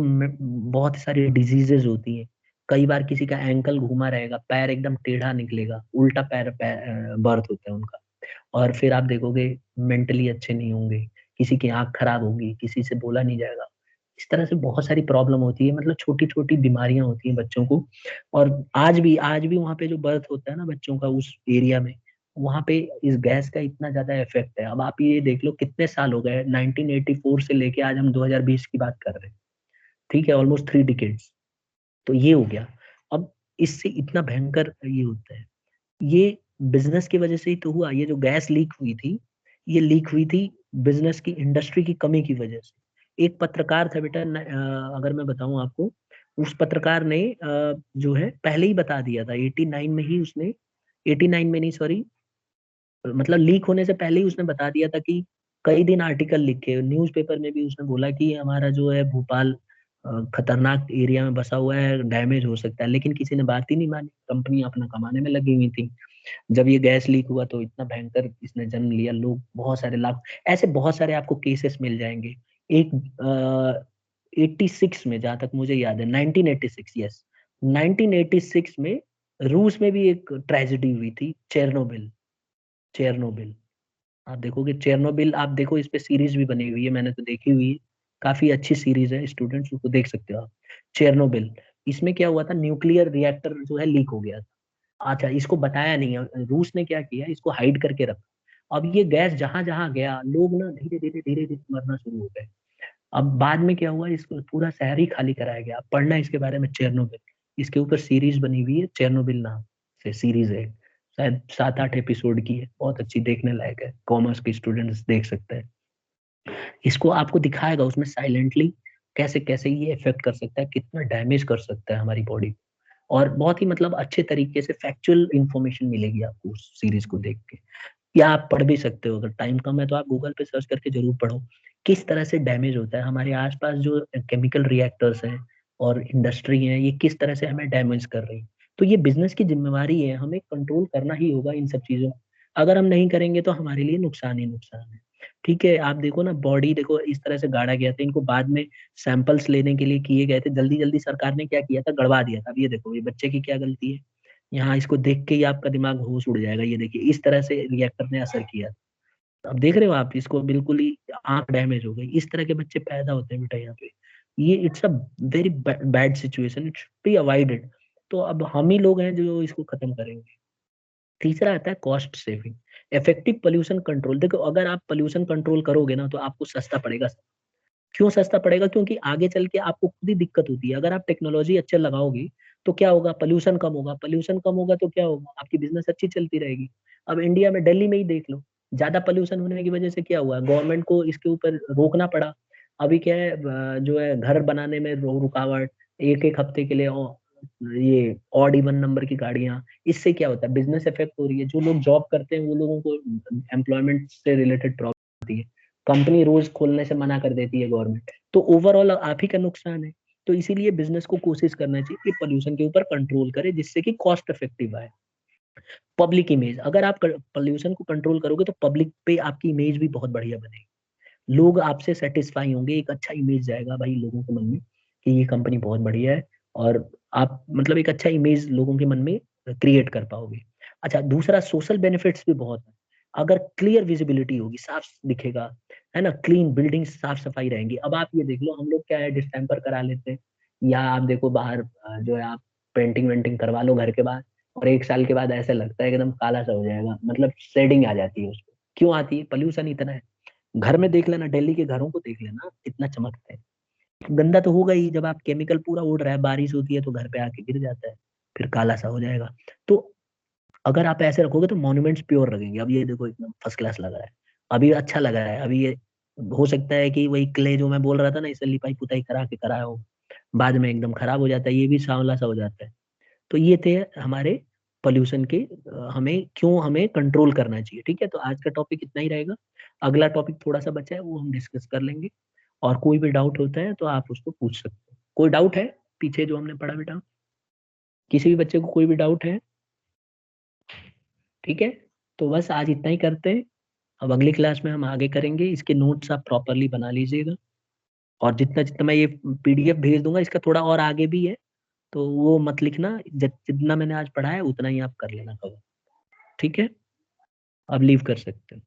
बहुत सारी डिजीजेज होती हैं। कई बार किसी का एंकल घुमा रहेगा, पैर एकदम टेढ़ा निकलेगा, उल्टा पैर बर्थ होता है उनका। और फिर आप देखोगे मेंटली अच्छे नहीं होंगे, किसी की आंख खराब होगी, किसी से बोला नहीं जाएगा। इस तरह से बहुत सारी प्रॉब्लम होती है, मतलब छोटी छोटी बीमारियां होती हैं बच्चों को। और आज भी वहाँ पे जो बर्थ होता है ना बच्चों का उस एरिया में, वहाँ पे इस गैस का इतना ज्यादा इफेक्ट है। अब आप ये देख लो कितने साल हो गए, 1984 से लेके आज हम 2020 की बात कर रहे हैं। ठीक है, ऑलमोस्ट 3 डिकेड्स। तो ये हो गया। अब इससे इतना भयंकर ये होता है, ये बिजनेस की वजह से ही तो हुआ। ये जो गैस लीक हुई थी, ये लीक हुई थी बिजनेस की, इंडस्ट्री की कमी की वजह से। एक पत्रकार था बेटा, अगर मैं बताऊं आपको, उस पत्रकार ने जो है पहले ही बता दिया था, 89 में ही उसने, 89 में नहीं सॉरी, मतलब लीक होने से पहले ही उसने बता दिया था कि कई दिन आर्टिकल लिखे न्यूज़पेपर में भी, उसने बोला कि हमारा जो है भोपाल खतरनाक एरिया में बसा हुआ है, डैमेज हो सकता है, लेकिन किसी ने बात ही नहीं मानी, कंपनी अपना कमाने में लगी हुई थी। जब ये गैस लीक हुआ तो इतना भयंकर इसने जन्म लिया, लोग बहुत सारे लाख, ऐसे बहुत सारे आपको केसेस मिल जाएंगे। एक 86 में, जहां तक मुझे याद है, 1986, यस, 1986 में रूस में भी एक ट्रेजेडी हुई थी, चेरनोबिल। चेरनोबिल, आप देखोगे चेरनोबिल, आप देखो इस पे सीरीज भी बनी हुई है, मैंने तो देखी हुई है, काफी अच्छी सीरीज है, स्टूडेंट्स उसको देख सकते हो आप। चेरनोबिल, इसमें क्या हुआ था, न्यूक्लियर रिएक्टर जो है लीक हो गया था। अच्छा, इसको बताया नहीं है, रूस ने क्या किया, इसको हाइड करके रखा। अब ये गैस जहां जहां गया, लोग ना धीरे धीरे मरना शुरू हो गए। अब बाद में क्या हुआ, इसको पूरा शहर ही खाली कराया गया। आप पढ़ना इसके बारे में, चेरनोबिल, इसके ऊपर सीरीज बनी हुई है, चेरनोबिल नाम से सीरीज है, शायद 7-8 एपिसोड की है, बहुत अच्छी, देखने लायक है, कॉमर्स के स्टूडेंट्स देख सकते हैं। इसको आपको दिखाएगा उसमें साइलेंटली कैसे कैसे ये इफेक्ट कर सकता है, कितना डैमेज कर सकता है हमारी बॉडी, और बहुत ही मतलब अच्छे तरीके से फैक्चुअल इंफॉर्मेशन मिलेगी आपको उस सीरीज को देख के। या आप पढ़ भी सकते हो, अगर टाइम कम है तो आप गूगल पे सर्च करके जरूर पढ़ो, किस तरह से डैमेज होता है हमारे आसपास जो केमिकल रिएक्टर्स हैं और इंडस्ट्री है, ये किस तरह से हमें डैमेज कर रही है। तो ये बिजनेस की जिम्मेवारी है, हमें कंट्रोल करना ही होगा इन सब चीजों। अगर हम नहीं करेंगे तो हमारे लिए नुकसान ही नुकसान है। ठीक है, आप देखो ना, बॉडी देखो इस तरह से गाड़ा गया था, इनको बाद में सैंपल्स लेने के लिए किए गए थे, जल्दी जल्दी सरकार ने क्या किया था, गड़वा दिया था। अब ये देखो, ये बच्चे की क्या गलती है, यहाँ इसको देख के ही आपका दिमाग होश उड़ जाएगा। ये देखिए, इस तरह से रिएक्टर ने असर किया। अब देख रहे हो आप, इसको बिल्कुल ही आंख डैमेज हो गई। इस तरह के बच्चे पैदा होते हैं बेटा यहाँ पे। ये it's a very bad situation, it should be avoided. तो अब हम ही लोग हैं जो इसको खत्म करेंगे। तीसरा आता है cost saving, effective pollution control. देखो, अगर आप पोल्यूशन कंट्रोल करोगे ना तो आपको सस्ता पड़ेगा। क्यों सस्ता पड़ेगा? क्योंकि आगे चल के आपको खुद ही दिक्कत होती है। अगर आप टेक्नोलॉजी अच्छे लगाओगे तो क्या होगा, पोल्यूशन कम होगा, पोल्यूशन कम होगा तो क्या होगा, आपकी बिजनेस अच्छी चलती रहेगी। अब इंडिया में, दिल्ली में ही देख लो, ज्यादा पोल्यूशन होने की वजह से क्या हुआ, गवर्नमेंट को इसके ऊपर रोकना पड़ा। अभी क्या है, जो है घर बनाने में रुकावट, एक एक हफ्ते के लिए ये ऑड इवन नंबर की गाड़ियां, इससे क्या होता है, बिजनेस इफेक्ट हो रही है। जो लोग जॉब करते हैं वो लोगों को एम्प्लॉयमेंट से रिलेटेड प्रॉब्लम होती है, कंपनी रोज खोलने से मना कर देती है गवर्नमेंट, तो ओवरऑल आप ही का नुकसान है। तो इसीलिए बिजनेस को कोशिश करना चाहिए कि पोल्यूशन के ऊपर कंट्रोल करे, जिससे कि कॉस्ट इफेक्टिव आए। पब्लिक इमेज, अगर आप पोल्यूशन को कंट्रोल करोगे तो पब्लिक पे आपकी इमेज भी बहुत बढ़िया बनेगी, लोग आपसे सेटिस्फाई होंगे, एक अच्छा इमेज जाएगा भाई लोगों के मन में कि ये कंपनी बहुत बढ़िया है, और आप मतलब एक अच्छा इमेज लोगों के मन में क्रिएट कर पाओगे। अच्छा, दूसरा सोशल बेनिफिट्स भी बहुत है। अगर क्लियर विजिबिलिटी होगी, साफ दिखेगा, है ना, क्लीन बिल्डिंग, साफ सफाई रहेंगी। अब आप ये देख लो, हम लोग क्या है, डिस्टेम्पर करा लेते हैं, या आप देखो बाहर जो है आप पेंटिंग वेंटिंग करवा लो घर के बाहर, और 1 साल के बाद ऐसा लगता है एकदम काला सा हो जाएगा, मतलब शेडिंग आ जाती है उसको। क्यों आती है? पॉल्यूशन इतना है। घर में देख लेना, दिल्ली के घरों को देख लेना, कितना चमकता है। गंदा तो होगा ही, जब आप केमिकल पूरा उड़ रहा है, बारिश होती है तो घर पे आके गिर जाता है, फिर काला सा हो जाएगा। तो अगर आप ऐसे रखोगे तो मॉन्यूमेंट्स प्योर लगेंगे। अब ये देखो एकदम फर्स्ट क्लास लग रहा है, अभी अच्छा लग रहा है। अभी ये हो सकता है कि वही क्ले जो मैं बोल रहा था ना, इसे लिपाई पुताई करा के कराया हो, बाद में एकदम खराब हो जाता है, ये भी सांवला सा हो जाता है। तो ये थे हमारे पोल्यूशन के, हमें क्यों हमें कंट्रोल करना चाहिए। ठीक है, तो आज का टॉपिक इतना ही रहेगा। अगला टॉपिक थोड़ा सा बचा है, वो हम डिस्कस कर लेंगे। और कोई भी डाउट होता है तो आप उसको पूछ सकते हो। कोई डाउट है पीछे जो हमने पढ़ा बेटा? किसी भी बच्चे को कोई भी डाउट है? ठीक है, तो बस आज इतना ही करते हैं। अब अगली क्लास में हम आगे करेंगे। इसके नोट्स आप प्रॉपरली बना लीजिएगा, और जितना जितना मैं ये पीडीएफ भेज दूंगा, इसका थोड़ा और आगे भी है, तो वो मत लिखना। जितना मैंने आज पढ़ा है उतना ही आप कर लेना कवर। ठीक है, अब लीव कर सकते हैं।